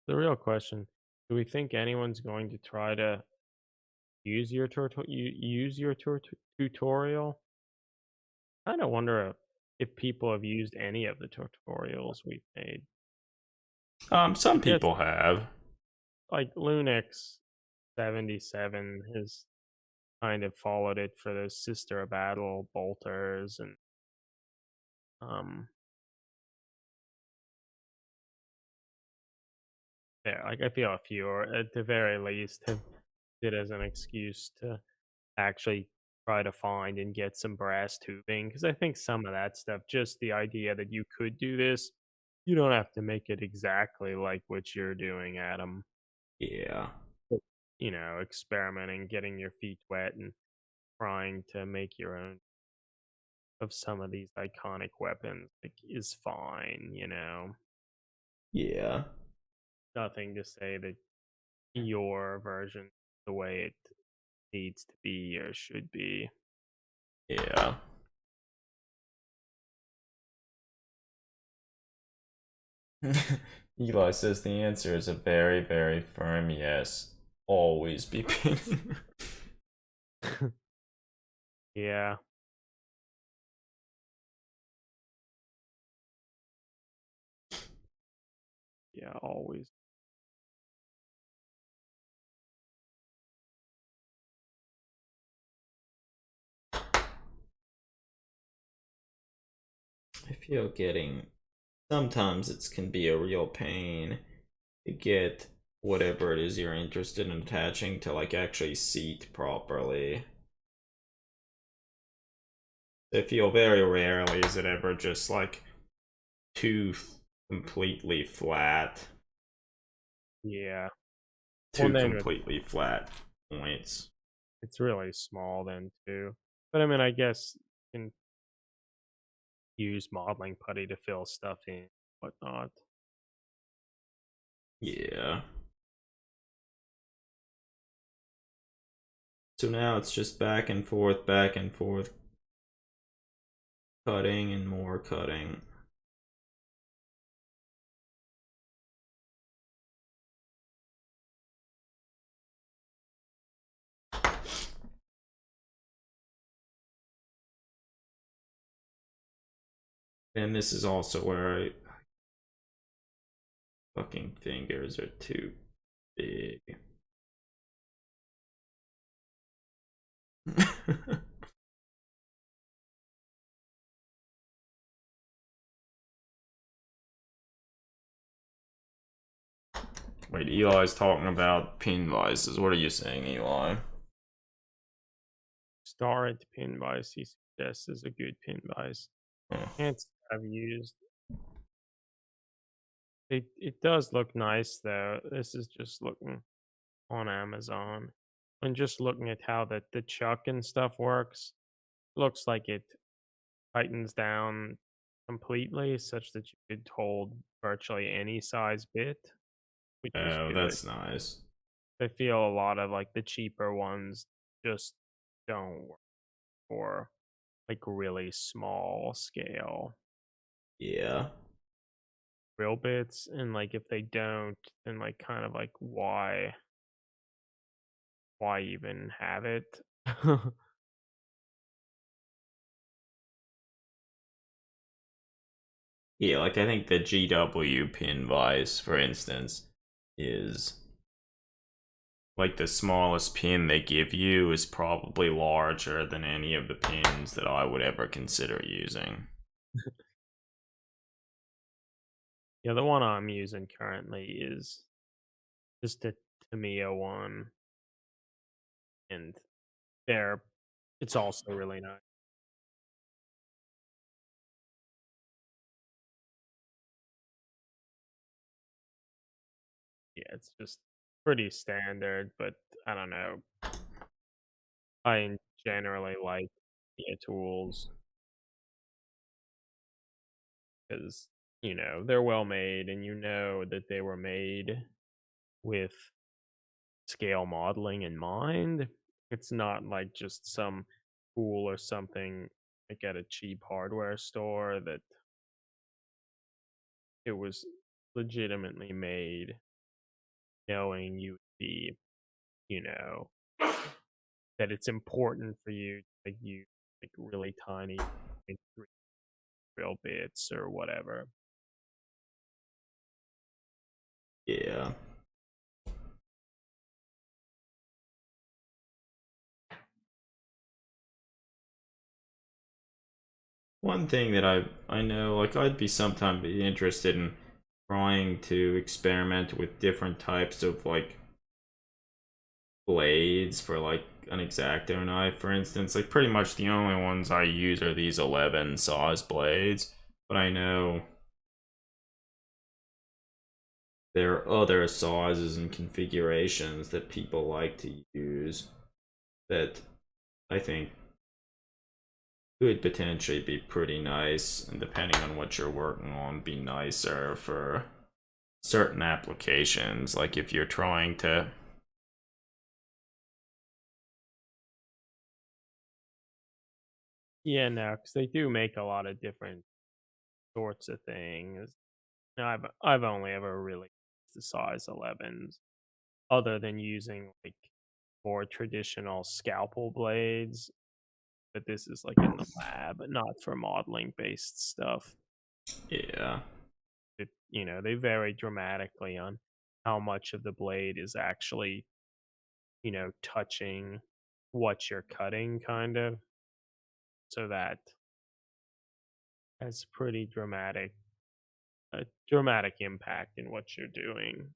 The real question: do we think anyone's going to try to use your tutorial? I kind of wonder if people have used any of the tutorials we've made. I Some guess people have. like Lunix 77 has kind of followed it for the Sister of Battle bolters and um yeah, like I feel a few or at the very least have it as an excuse to actually try to find and get some brass tubing because I think some of that stuff, just the idea that you could do this, you don't have to make it exactly like what you're doing, Adam. Yeah. But, experimenting, getting your feet wet, and trying to make your own of some of these iconic weapons like, is fine. Yeah. Nothing to say that your version the way it needs to be or should be. Yeah. Eli says the answer is a very, very firm yes. Always be pinning. Yeah. Yeah, always. I feel getting sometimes it can be a real pain to get whatever it is you're interested in attaching to like actually seat properly. I feel very rarely is it ever just like two completely flat, Yeah. Well, two then completely flat points. it's really small then too. But I mean, I guess you can use modeling putty to fill stuff in, whatnot. Yeah. So now it's just back and forth, cutting and more cutting. And this is also where I fucking fingers are too big. Wait, Eli's talking about pin vices. What are you saying, Eli? Starred pin vise he suggests is a good pin vise. Oh, Can't say I've used. It does look nice though. This is just looking on Amazon and just looking at how the chuck and stuff works. Looks like it tightens down completely such that you could hold virtually any size bit, which is oh, good. that's nice. I feel a lot of like the cheaper ones just don't work for like really small scale Yeah. real bits, and like if they don't, then like kind of like why even have it? Yeah, like I think the GW pin vice, for instance, is like the smallest pin they give you is probably larger than any of the pins that I would ever consider using. Yeah, the one I'm using currently is just a Tamiya one, and there it's also really nice. Yeah, it's just pretty standard, but I don't know. I generally like the tools because they're well made and you know that they were made with scale modeling in mind. It's not like just some tool or something like at a cheap hardware store that it was legitimately made knowing you would be, you know, that it's important for you to like use like really tiny like, drill bits or whatever. Yeah. One thing that I know, like I'd be sometime be interested in trying to experiment with different types of like blades for like an X-Acto knife, for instance. Like pretty much the only ones I use are these 11 saws blades, but I know there are other sizes and configurations that people like to use that I think could potentially be pretty nice, and depending on what you're working on, be nicer for certain applications. Like if you're trying to, Yeah, no, because they do make a lot of different sorts of things. I've only ever really used the size 11s, other than using like more traditional scalpel blades. But this is like in the lab, not for modeling based stuff. yeah. They vary dramatically on how much of the blade is actually, touching what you're cutting, kind of. So that has pretty dramatic impact in what you're doing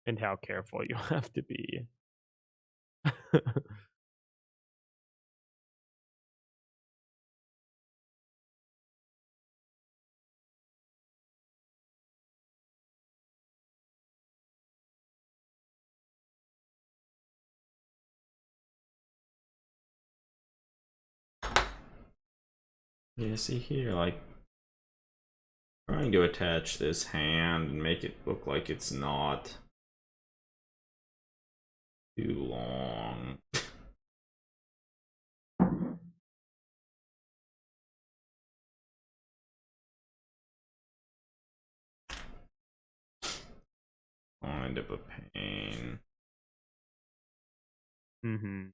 and how careful you have to be. Yeah, see here, like trying to attach this hand and make it look like it's not too long. Kind of a pain. hmm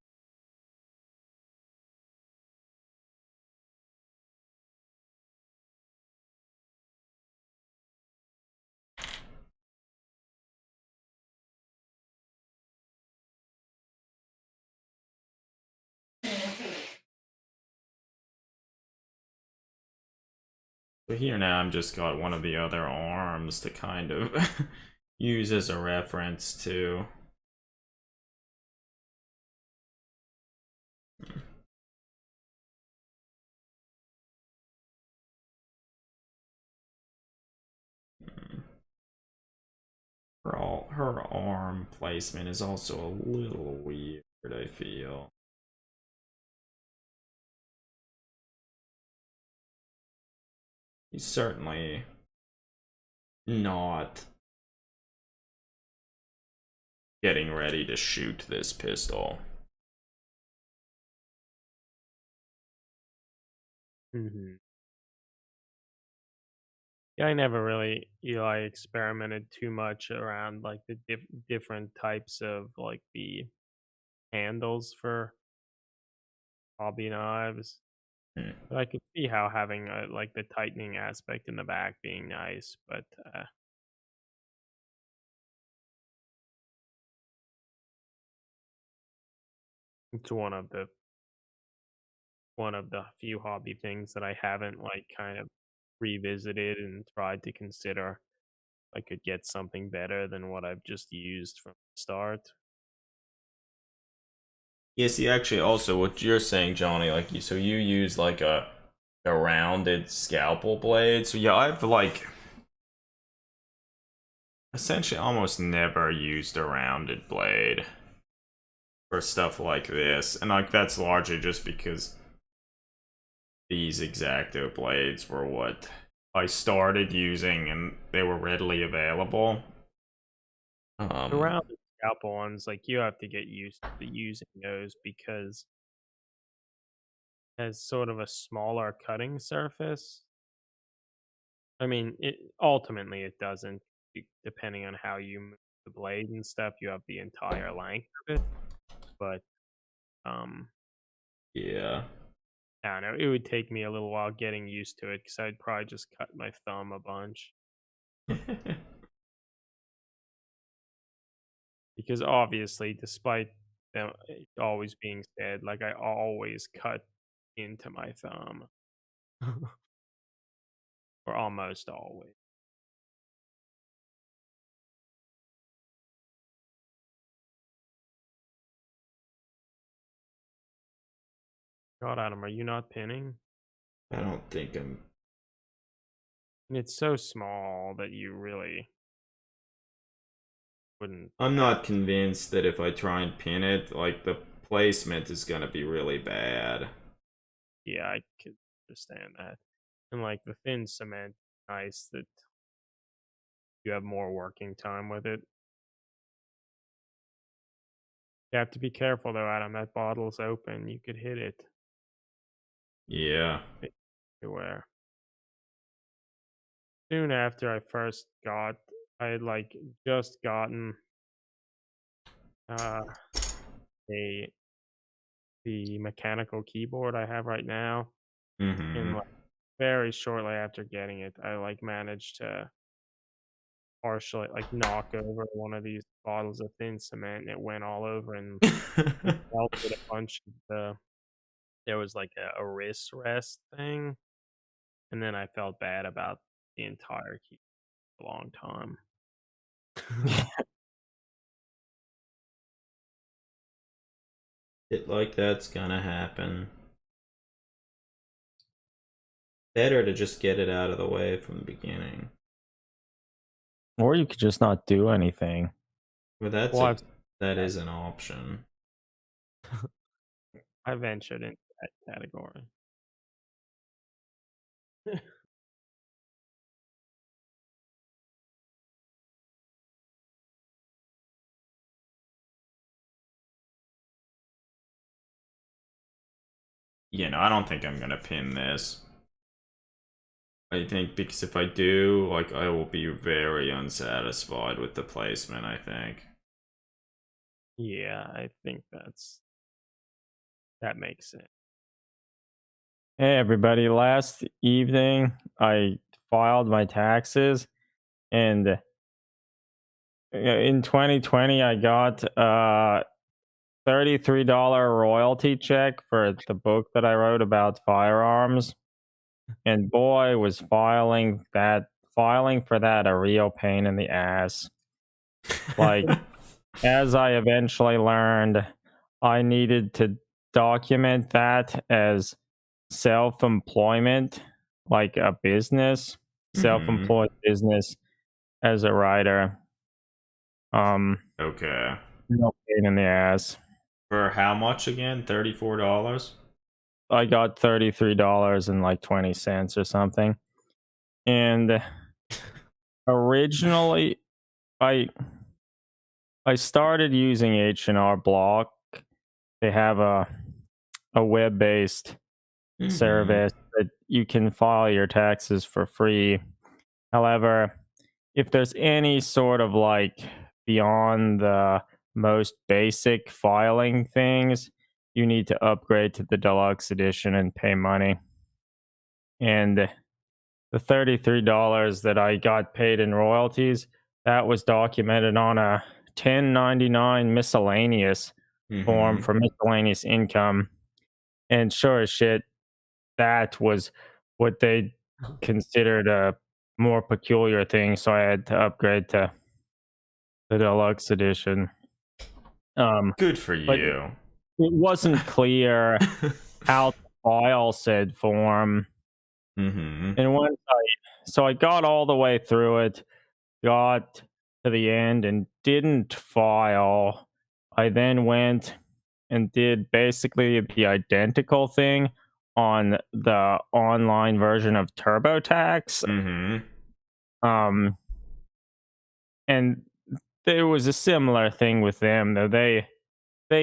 But here now I'm just got one of the other arms to kind of use as a reference to. Her arm placement is also a little weird, I feel. He's certainly not getting ready to shoot this pistol. hmm Yeah, I never really, experimented too much around like the different types of like the handles for hobby knives. Hmm. But I could see how having like the tightening aspect in the back being nice, but it's one of the few hobby things that I haven't like kind of revisited and tried to consider I could get something better than what I've just used from the start. Yeah, see, actually, also what you're saying, Johnny, like so you use like a rounded scalpel blade. So yeah, I've like essentially almost never used a rounded blade for stuff like this, and like that's largely just because these X-Acto blades were what I started using and they were readily available. Around the scalpel ones, like, you have to get used to using those because as sort of a smaller cutting surface. I mean, it ultimately it doesn't, depending on how you move the blade and stuff, you have the entire length of it, but, um, Yeah. I don't know, it would take me a little while getting used to it because 'cause I'd probably just cut my thumb a bunch. Because obviously, despite them always being said, like, I always cut into my thumb. Or almost always. God, Adam, are you not pinning? I don't think I'm. And it's so small that you really wouldn't I'm have not convinced that if I try and pin it, like the placement is gonna be really bad. yeah, I could understand that. And, like, the thin cement, nice that you have more working time with it. You have to be careful though, Adam, that bottle's open, you could hit it Yeah. everywhere. Soon after I first got I had, like, just gotten, uh, a the mechanical keyboard I have right now, and, Mm-hmm. like, very shortly after getting it, I, like, managed to partially, like, knock over one of these bottles of thin cement, and it went all over and melted a bunch of there was, like, a wrist rest thing, and then I felt bad about the entire key for a long time. It like that's gonna happen. Better to just get it out of the way from the beginning. Or you could just not do anything. But that's Well, a that is an option. I ventured into that category. I don't think I'm gonna pin this. I think because if I do, like, I will be very unsatisfied with the placement, I think. Yeah, I think that makes sense. Hey everybody, last evening I filed my taxes and in 2020 I got a $33 royalty check for the book that I wrote about firearms. And boy was filing for that a real pain in the ass. Like, as I eventually learned, I needed to document that as self-employment, like a business, Hmm. self-employed business as a writer. Um, Okay. no pain in the ass. For how much again? $34? I got $33 and like 20 cents or something. And originally, I I started using H&R Block. They have a web-based Hmm. service that you can file your taxes for free. However, if there's any sort of like beyond the most basic filing things, you need to upgrade to the deluxe edition and pay money. And the $33 that I got paid in royalties, that was documented on a 1099 miscellaneous form Hmm. for miscellaneous income. And sure as shit, that was what they considered a more peculiar thing. So I had to upgrade to the deluxe edition. Good for But it you. wasn't clear how to file said form. Hmm. And so I got all the way through it, got to the end and didn't file. I then went and did basically the identical thing on the online version of TurboTax. Mm-hmm. And there was a similar thing with them, though they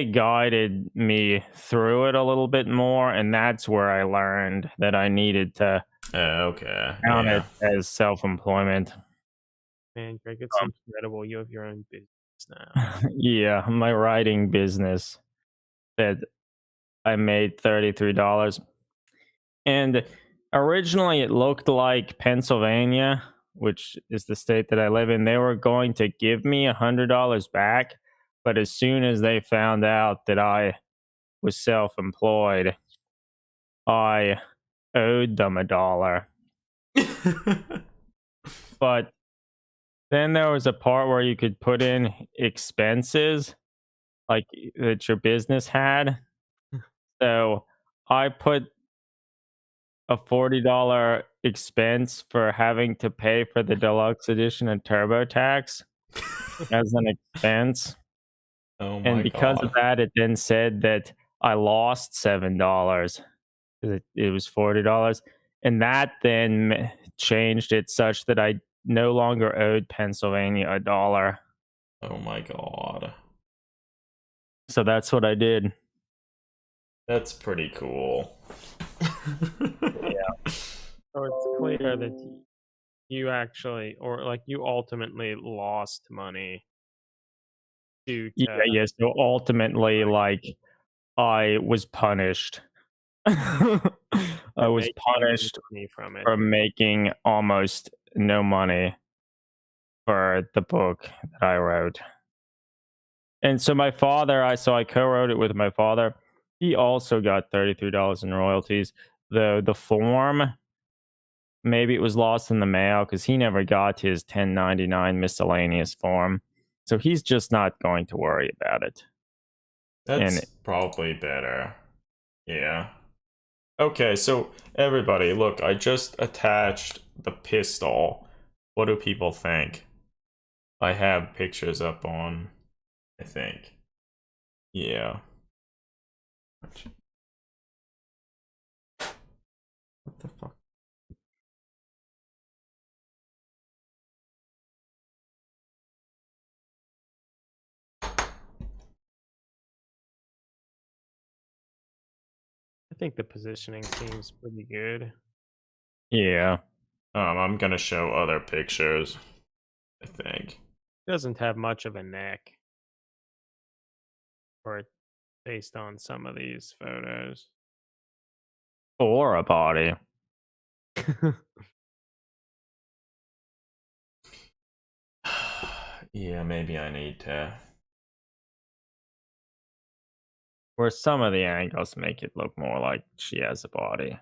guided me through it a little bit more, and that's where I learned that I needed to Okay. count Yeah. it as self-employment. Man, Greg, it's incredible. You have your own business now. Yeah, my writing business that I made $33. And originally it looked like Pennsylvania, which is the state that I live in, they were going to give me $100 back. But as soon as they found out that I was self-employed, I owed them $1. But then there was a part where you could put in expenses like that your business had. So I put a $40 expense for having to pay for the deluxe edition of TurboTax as an expense. Oh And my because of god. that, it then said that I lost $7. It was $40. And that then changed it such that I no longer owed Pennsylvania $1. Oh my god. So that's what I did. That's pretty cool. Yeah. So it's clear that you actually, or like you ultimately lost money due Yeah, to yeah. So ultimately, like, I was punished. I for was making any punished money from it. for making almost no money for the book that I wrote. And so my father, I co-wrote it with my father. He also got $33 in royalties, though the form, maybe it was lost in the mail because he never got his 1099 miscellaneous form. So he's just not going to worry about it. That's And probably better. Yeah. Okay, so everybody, look, I just attached the pistol. What do people think? I have pictures up on, I think. Yeah. What the fuck? I think the positioning seems pretty good. yeah. I'm gonna show other pictures, I think. Doesn't have much of a neck, or based on some of these photos. Or a body. Yeah, maybe I need to. Where some of the angles make it look more like she has a body.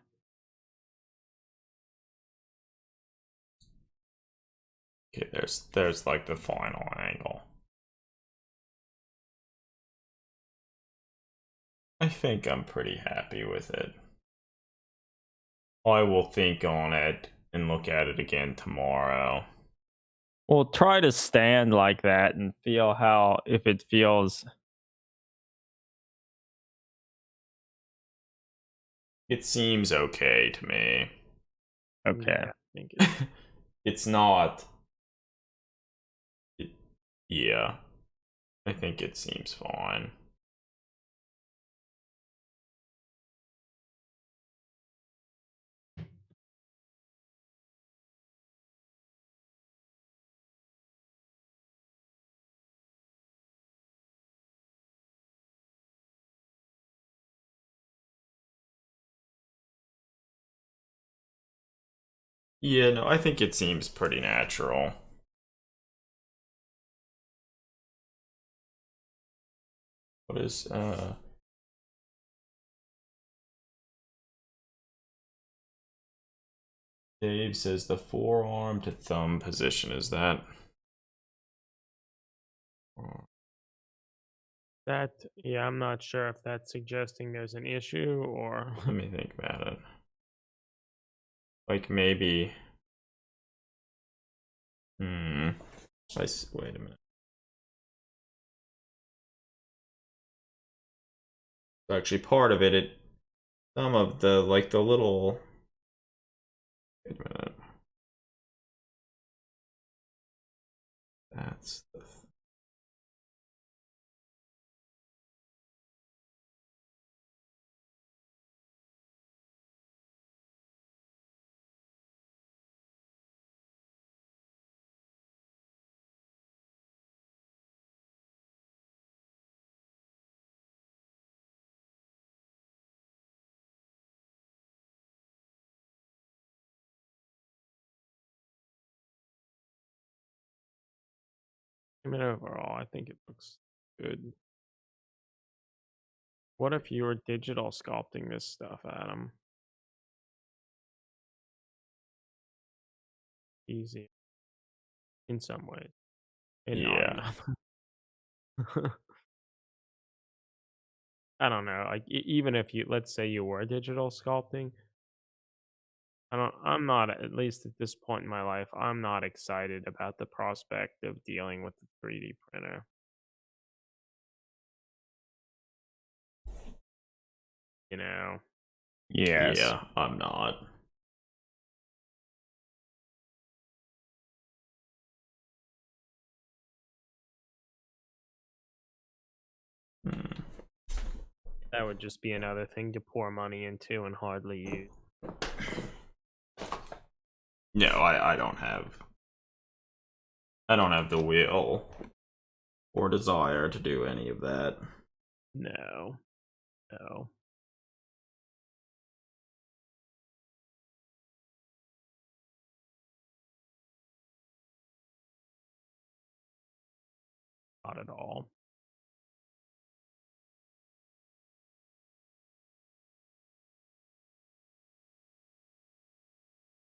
Okay, there's like the final angle. I think I'm pretty happy with it. I will think on it and look at it again tomorrow. Well, try to stand like that and feel how, if it feels It seems okay to me. okay. Yeah, I think it's It's not. It, yeah, I think it seems fine. Yeah, no, I think it seems pretty natural. What is Dave says the forearm to thumb position is that? that. Yeah, I'm not sure if that's suggesting there's an issue or Let me think about it. Like maybe. Hmm. Wait a minute. Actually, part of it Some of the, like, the little... Wait a minute. That's the... I mean, overall, I think it looks good. What if you were digital sculpting this stuff, Adam? Easy in some ways, and not Yeah. enough. I don't know. Like even if you, let's say you were digital sculpting, I'm not, at least at this point in my life, I'm not excited about the prospect of dealing with the 3D printer. You know, Yes. Yeah, I'm not. Hmm. that would just be another thing to pour money into and hardly use. No, I don't have... I don't have the will or desire to do any of that. No, no. Not at all.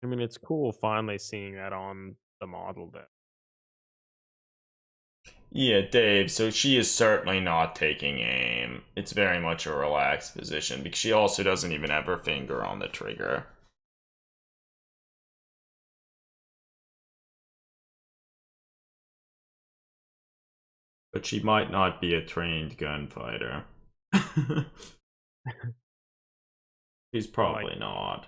I mean, it's cool finally seeing that on the model that Yeah, Dave, so she is certainly not taking aim. It's very much a relaxed position because she also doesn't even have her finger on the trigger. But she might not be a trained gunfighter. She's like probably not.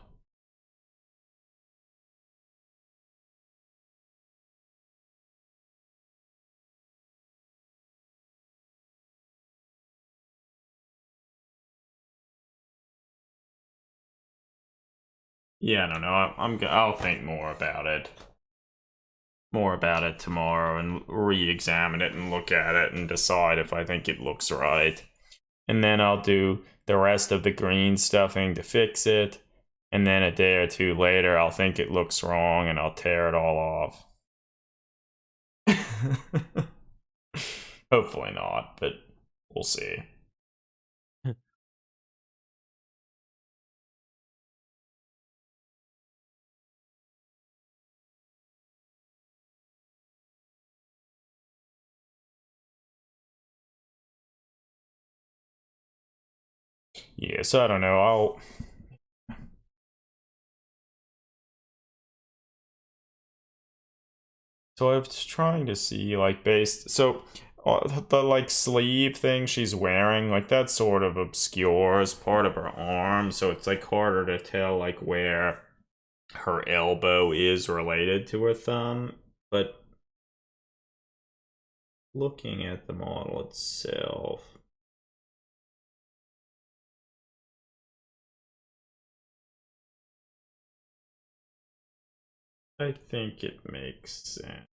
Yeah, I don't know. I'll think more about it. More about it tomorrow and re-examine it and look at it and decide if I think it looks right. And then I'll do the rest of the green stuffing to fix it. And then a day or two later, I'll think it looks wrong and I'll tear it all off. Hopefully not, but we'll see. Yeah, so I don't know. So I was trying to see, like, the, like, sleeve thing she's wearing, like, that sort of obscures part of her arm, so it's, like, harder to tell, like, where her elbow is related to her thumb. But looking at the model itself, I think it makes sense.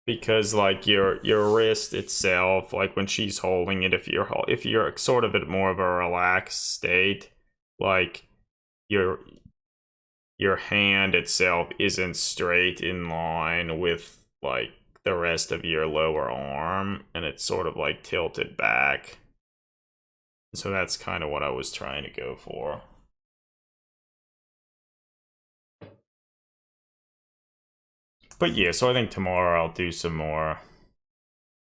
Because, like, your wrist itself, like when she's holding it, if you're sort of at more of a relaxed state, like your your hand itself isn't straight in line with, like, the rest of your lower arm, and it's sort of like tilted back. So that's kind of what I was trying to go for. But yeah, so I think tomorrow I'll do some more.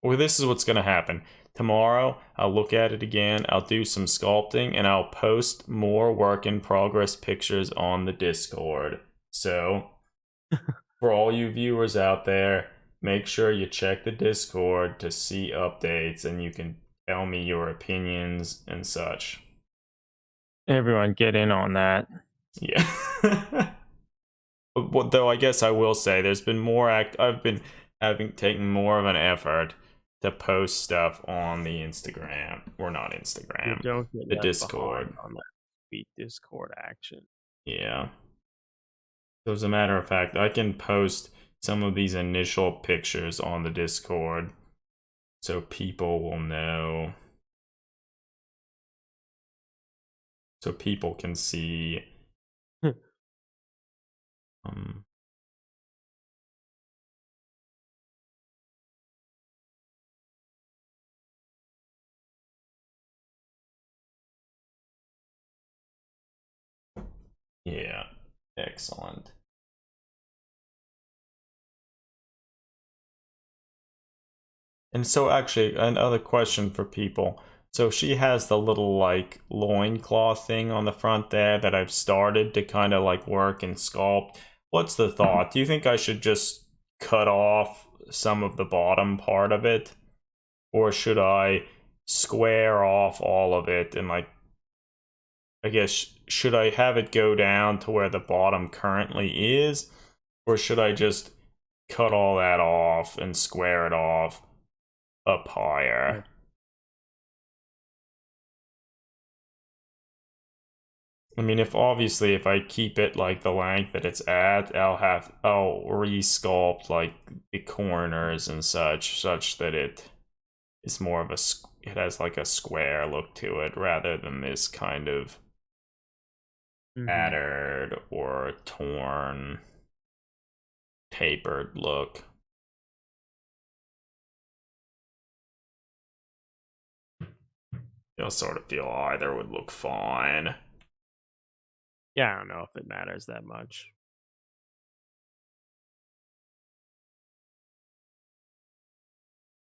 Well, this is what's going to happen. Tomorrow, I'll look at it again, I'll do some sculpting, and I'll post more work in progress pictures on the Discord. So, for all you viewers out there, make sure you check the Discord to see updates, and you can tell me your opinions and such. Everyone get in on that. Yeah. But though I guess I will say there's been more I've been having taken more of an effort to post stuff on the Instagram, or not You Instagram, don't get the left behind Discord. on that sweet Discord action. Yeah. So as a matter of fact, I can post some of these initial pictures on the Discord so people will know. So people can see. Um, yeah, excellent. And so actually, another question for people. So she has the little like loincloth thing on the front there that I've started to kind of like work and sculpt. What's the thought? Do you think I should just cut off some of the bottom part of it? Or should I square off all of it and like, I guess, should I have it go down to where the bottom currently is? Or should I just cut all that off and square it off up higher? I mean, if obviously if I keep it like the length that it's at, I'll resculpt like the corners and such that it is more of it has like a square look to it rather than this kind of battered or torn, tapered look. You'll sort of feel either would look fine. Yeah, I don't know if it matters that much.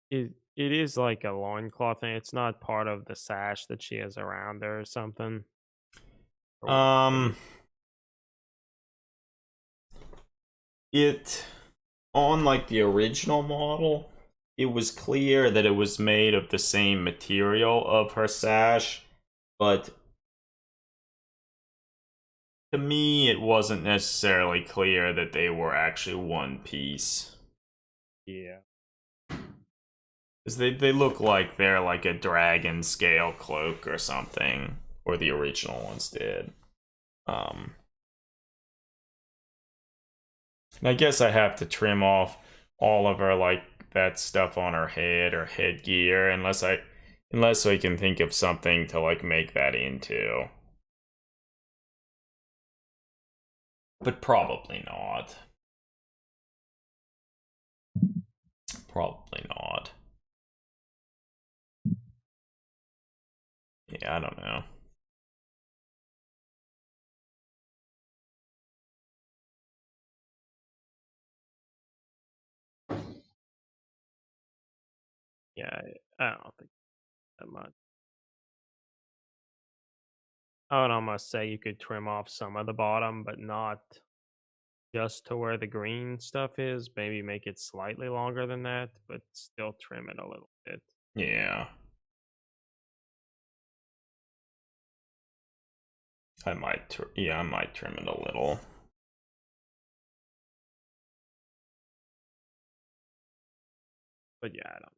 It is like a loincloth thing. It's not part of the sash that she has around her or something. Or Um, it on like the original model, it was clear that it was made of the same material of her sash, but to me, it wasn't necessarily clear that they were actually one piece. Yeah. Because they look like they're like a dragon scale cloak or something, or the original ones did. And I guess I have to trim off all of her like that stuff on her head or headgear, unless I can think of something to like make that into. But probably not. Probably not. Yeah, I don't know. Yeah, I don't think that much. I would almost say you could trim off some of the bottom, but not just to where the green stuff is. Maybe make it slightly longer than that, but still trim it a little bit. Yeah. I might trim it a little. But yeah, I don't.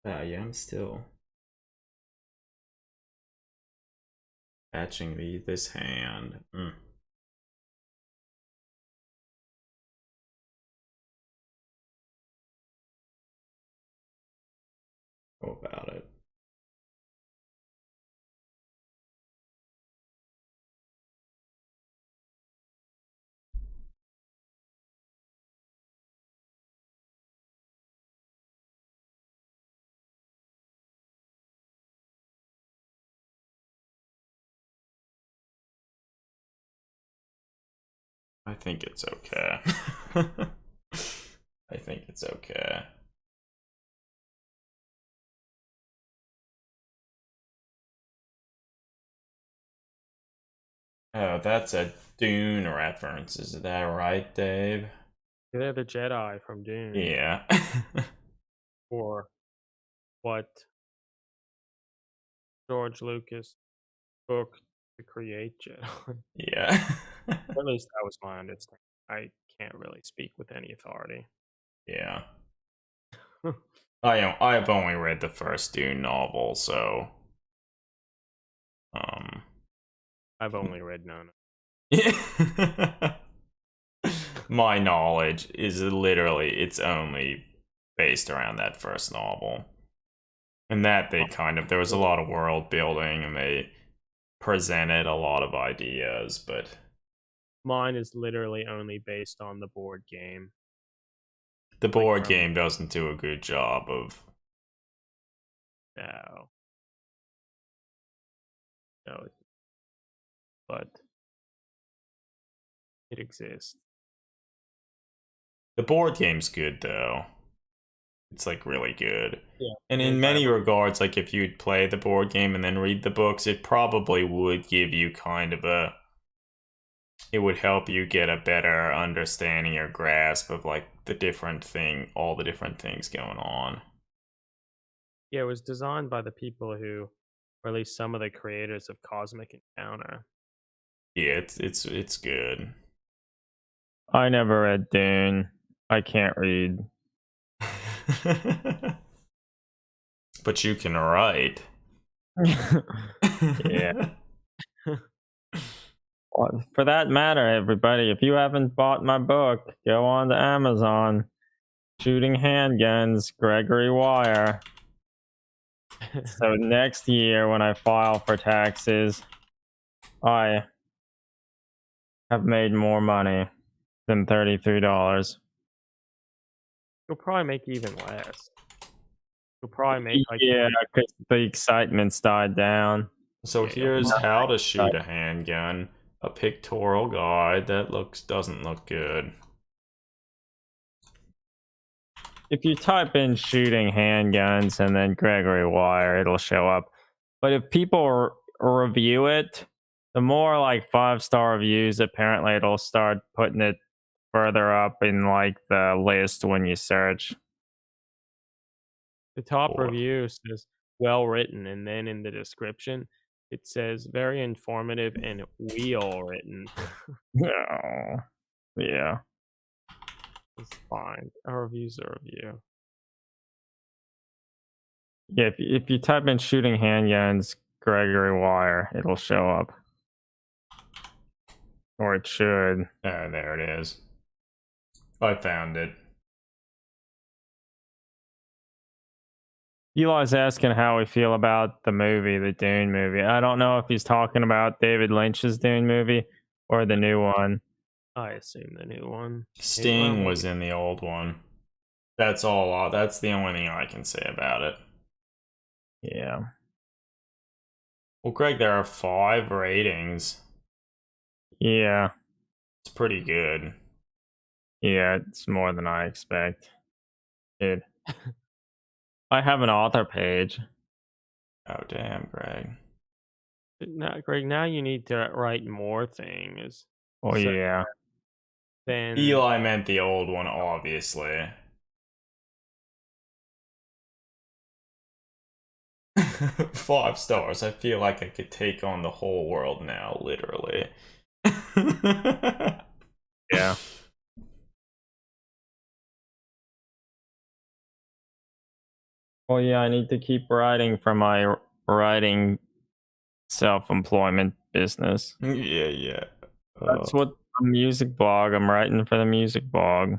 Yeah, I'm still patching this hand. How about it? I think it's okay. I think it's okay. Oh, that's a Dune references. Is that right, Dave? They're the Jedi from Dune, Yeah. or what George Lucas book to create Jedi. Yeah. Or at least that was my understanding. I can't really speak with any authority. Yeah. I've only read the first Dune novel, so um I've only read none. my knowledge is literally it's only based around that first novel. And that there was a lot of world building and they presented a lot of ideas, but Mine is literally only based on the board game. the Like board from game doesn't do a good job of now. No, but it exists. the board game's good though. It's like really good. Yeah. And in many regards, like if you'd play the board game and then read the books, it probably would give you kind of it would help you get a better understanding or grasp of like all the different things going on. Yeah, it was designed by the people who, or at least some of the creators of Cosmic Encounter. Yeah, it's good. I never read Dune. I can't read. But you can write. Yeah. Well, for that matter, everybody, if you haven't bought my book, go on to Amazon. Shooting Handguns, Gregory Wire. So next year, when I file for taxes, I have made more money than $33. You'll probably make even less. You'll probably make like Yeah, because the excitement's died down. So Yeah, here's how to shoot a handgun. A pictorial guide that doesn't look good. If you type in shooting handguns and then Gregory Wire, it'll show up. But if people review it, the more like 5-star reviews, apparently it'll start putting it further up in like the list when you search. the top Or- review says well written, and then in the description it says very informative and wheel written. Oh, yeah. It's fine. A review's a review. Yeah, if you type in shooting handguns, Gregory Wire, it'll show up. Or it should. there it is. I found it. Eli's asking how we feel about the movie, the Dune movie. I don't know if he's talking about David Lynch's Dune movie or the new one. I assume the new one. Sting was in the old one. That's all. That's the only thing I can say about it. Yeah. Well, Greg, there are 5 ratings. Yeah. It's pretty good. Yeah, it's more than I expect. Dude. I have an author page. Oh, damn, Greg. Now, Greg, now you need to write more things. Oh, So- yeah. Then Eli meant the old one, obviously. 5 stars. I feel like I could take on the whole world now, literally. Yeah. Well, yeah, I need to keep writing for my writing self-employment business. Yeah. That's what the music blog. I'm writing for the music blog.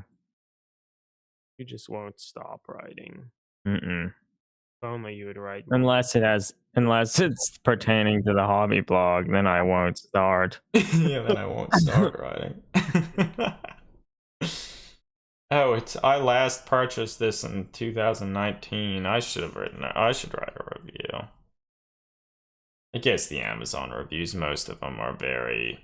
you just won't stop writing. Mm-mm. If only you would write. Unless it's pertaining to the hobby blog, then I won't start. Yeah, then I won't start writing. Oh, I last purchased this in 2019. I should write a review. I guess the Amazon reviews, most of them are very...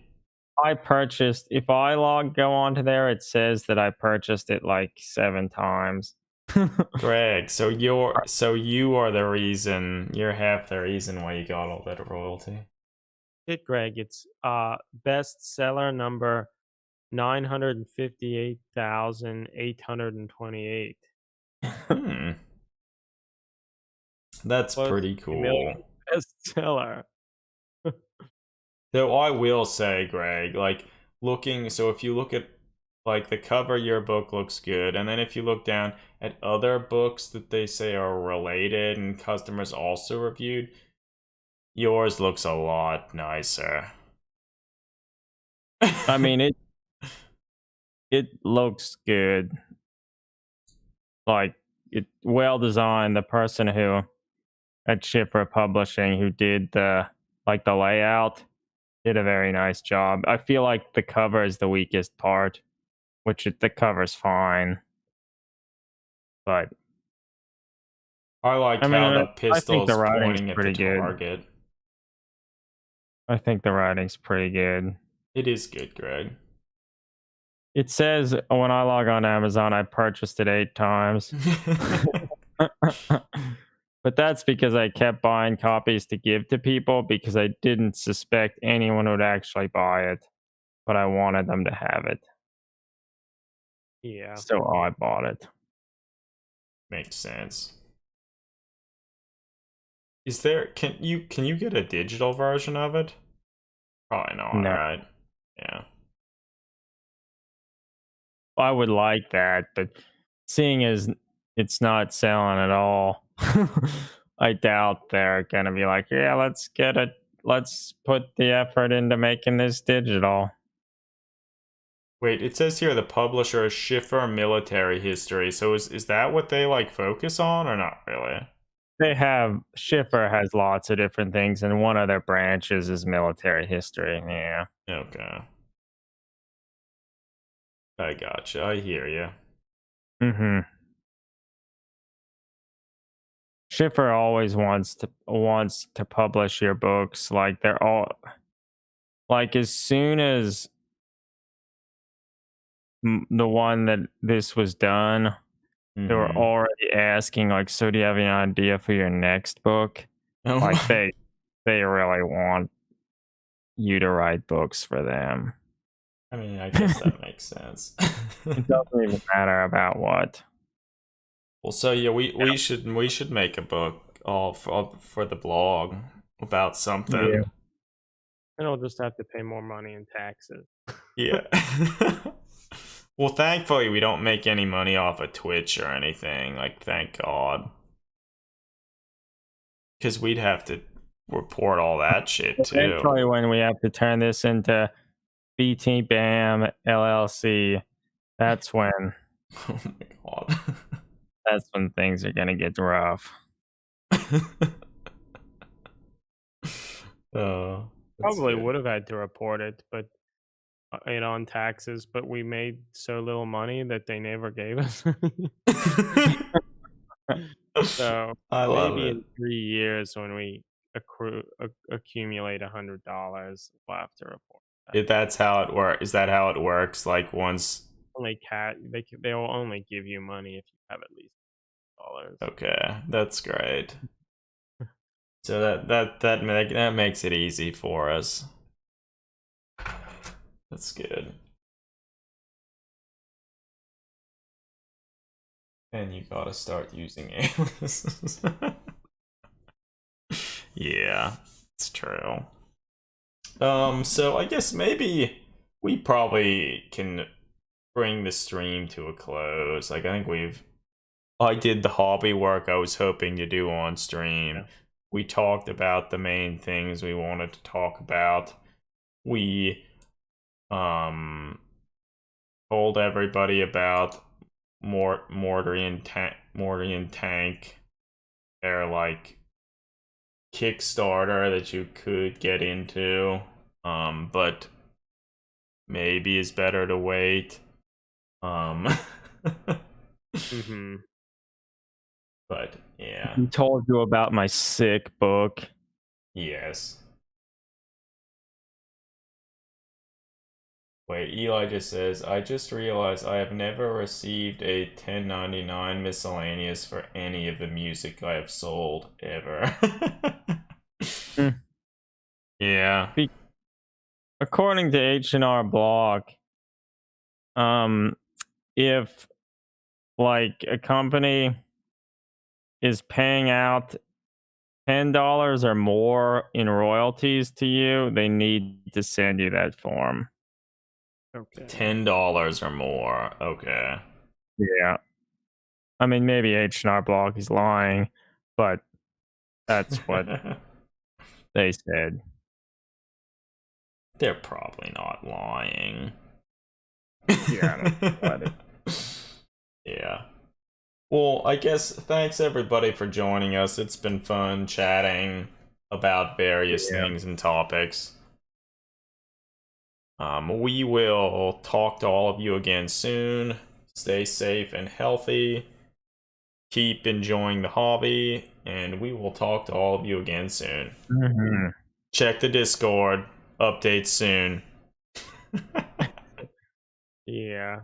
I purchased, if I go onto there, it says that I purchased it like 7 times. Greg, so you are the reason, you're half the reason why you got all that royalty. It, Greg. It's bestseller number 958,828. Hmm, that's Close to pretty a million cool. bestseller. Though I will say, Greg, like looking, so if you look at like the cover of your book looks good, and then if you look down at other books that they say are related and customers also reviewed, yours looks a lot nicer. I mean, it looks good. Like it well designed. The person who at Schiffer Publishing who did the layout did a very nice job. I feel like the cover is the weakest part, the cover's fine, but I like I mean, how the I think the pistol's writing's pointing at the pretty good. target. I think the writing's pretty good. It is good, Greg. It says when I log on to Amazon, I purchased it 8 times. But that's because I kept buying copies to give to people because I didn't suspect anyone would actually buy it, but I wanted them to have it. Yeah. So I bought it. Makes sense. Is there can you get a digital version of it? Probably not, No, right? Yeah. I would like that, but seeing as it's not selling at all, I doubt they're gonna be like, yeah, let's get it. Let's put the effort into making this digital. Wait, it says here the publisher is Schiffer Military History. So is that what they like focus on or not really? They have Schiffer has lots of different things, and one of their branches is military history. Yeah. Okay. I gotcha. I hear you. Mm-hmm. Schiffer always wants to publish your books. Like they're all like as soon as the one that this was done, they were Mm-hmm. already asking like, so do you have any idea for your next book? Oh Like my. they really want you to write books for them. I mean, I guess that makes sense. It doesn't even matter about what. Well, so yeah, we should make a book all for the blog about Yeah. something. And I'll just have to pay more money in taxes. Yeah. Well, thankfully we don't make any money off of Twitch or anything. Like, thank God, because we'd have to report all that shit too. Eventually, when we have to turn this into BT Bam LLC, that's when Oh my God. that's when things are gonna get rough. That's Probably good. would have had to report it, but on taxes, but we made so little money that they never gave us any. So I love maybe it. in 3 years when we accumulate $100, we'll have to report that. If that's how it works. Is that how it works? Like once. Only they will only give you money if you have at least dollars. Okay, that's great. So that makes it easy for us. That's good. And you gotta start using aliases. Yeah, it's true. So I guess maybe we probably can bring the stream to a close. Like, I think I did the hobby work I was hoping to do on stream. Yeah. We talked about the main things we wanted to talk about. We told everybody about Mortian Tank, their like Kickstarter that you could get into, but maybe it's better to wait. Um, Mm-hmm. but yeah, I told you about my sick book. yes. Wait, Eli just says, I just realized I have never received a 1099 miscellaneous for any of the music I have sold ever. Mm. Yeah. According to H&R Block, if like a company is paying out $10 or more in royalties to you, they need to send you that form. Okay. $10 or more. Okay. Yeah. I mean, maybe H&R Block is lying, but that's what they said. They're probably not lying. Yeah, I don't Yeah. Well, I guess thanks everybody for joining us. It's been fun chatting about various yeah. things and topics. We will talk to all of you again soon. Stay safe and healthy. Keep enjoying the hobby, and we will talk to all of you again soon. Mhm. Check the Discord. Updates soon. Yeah.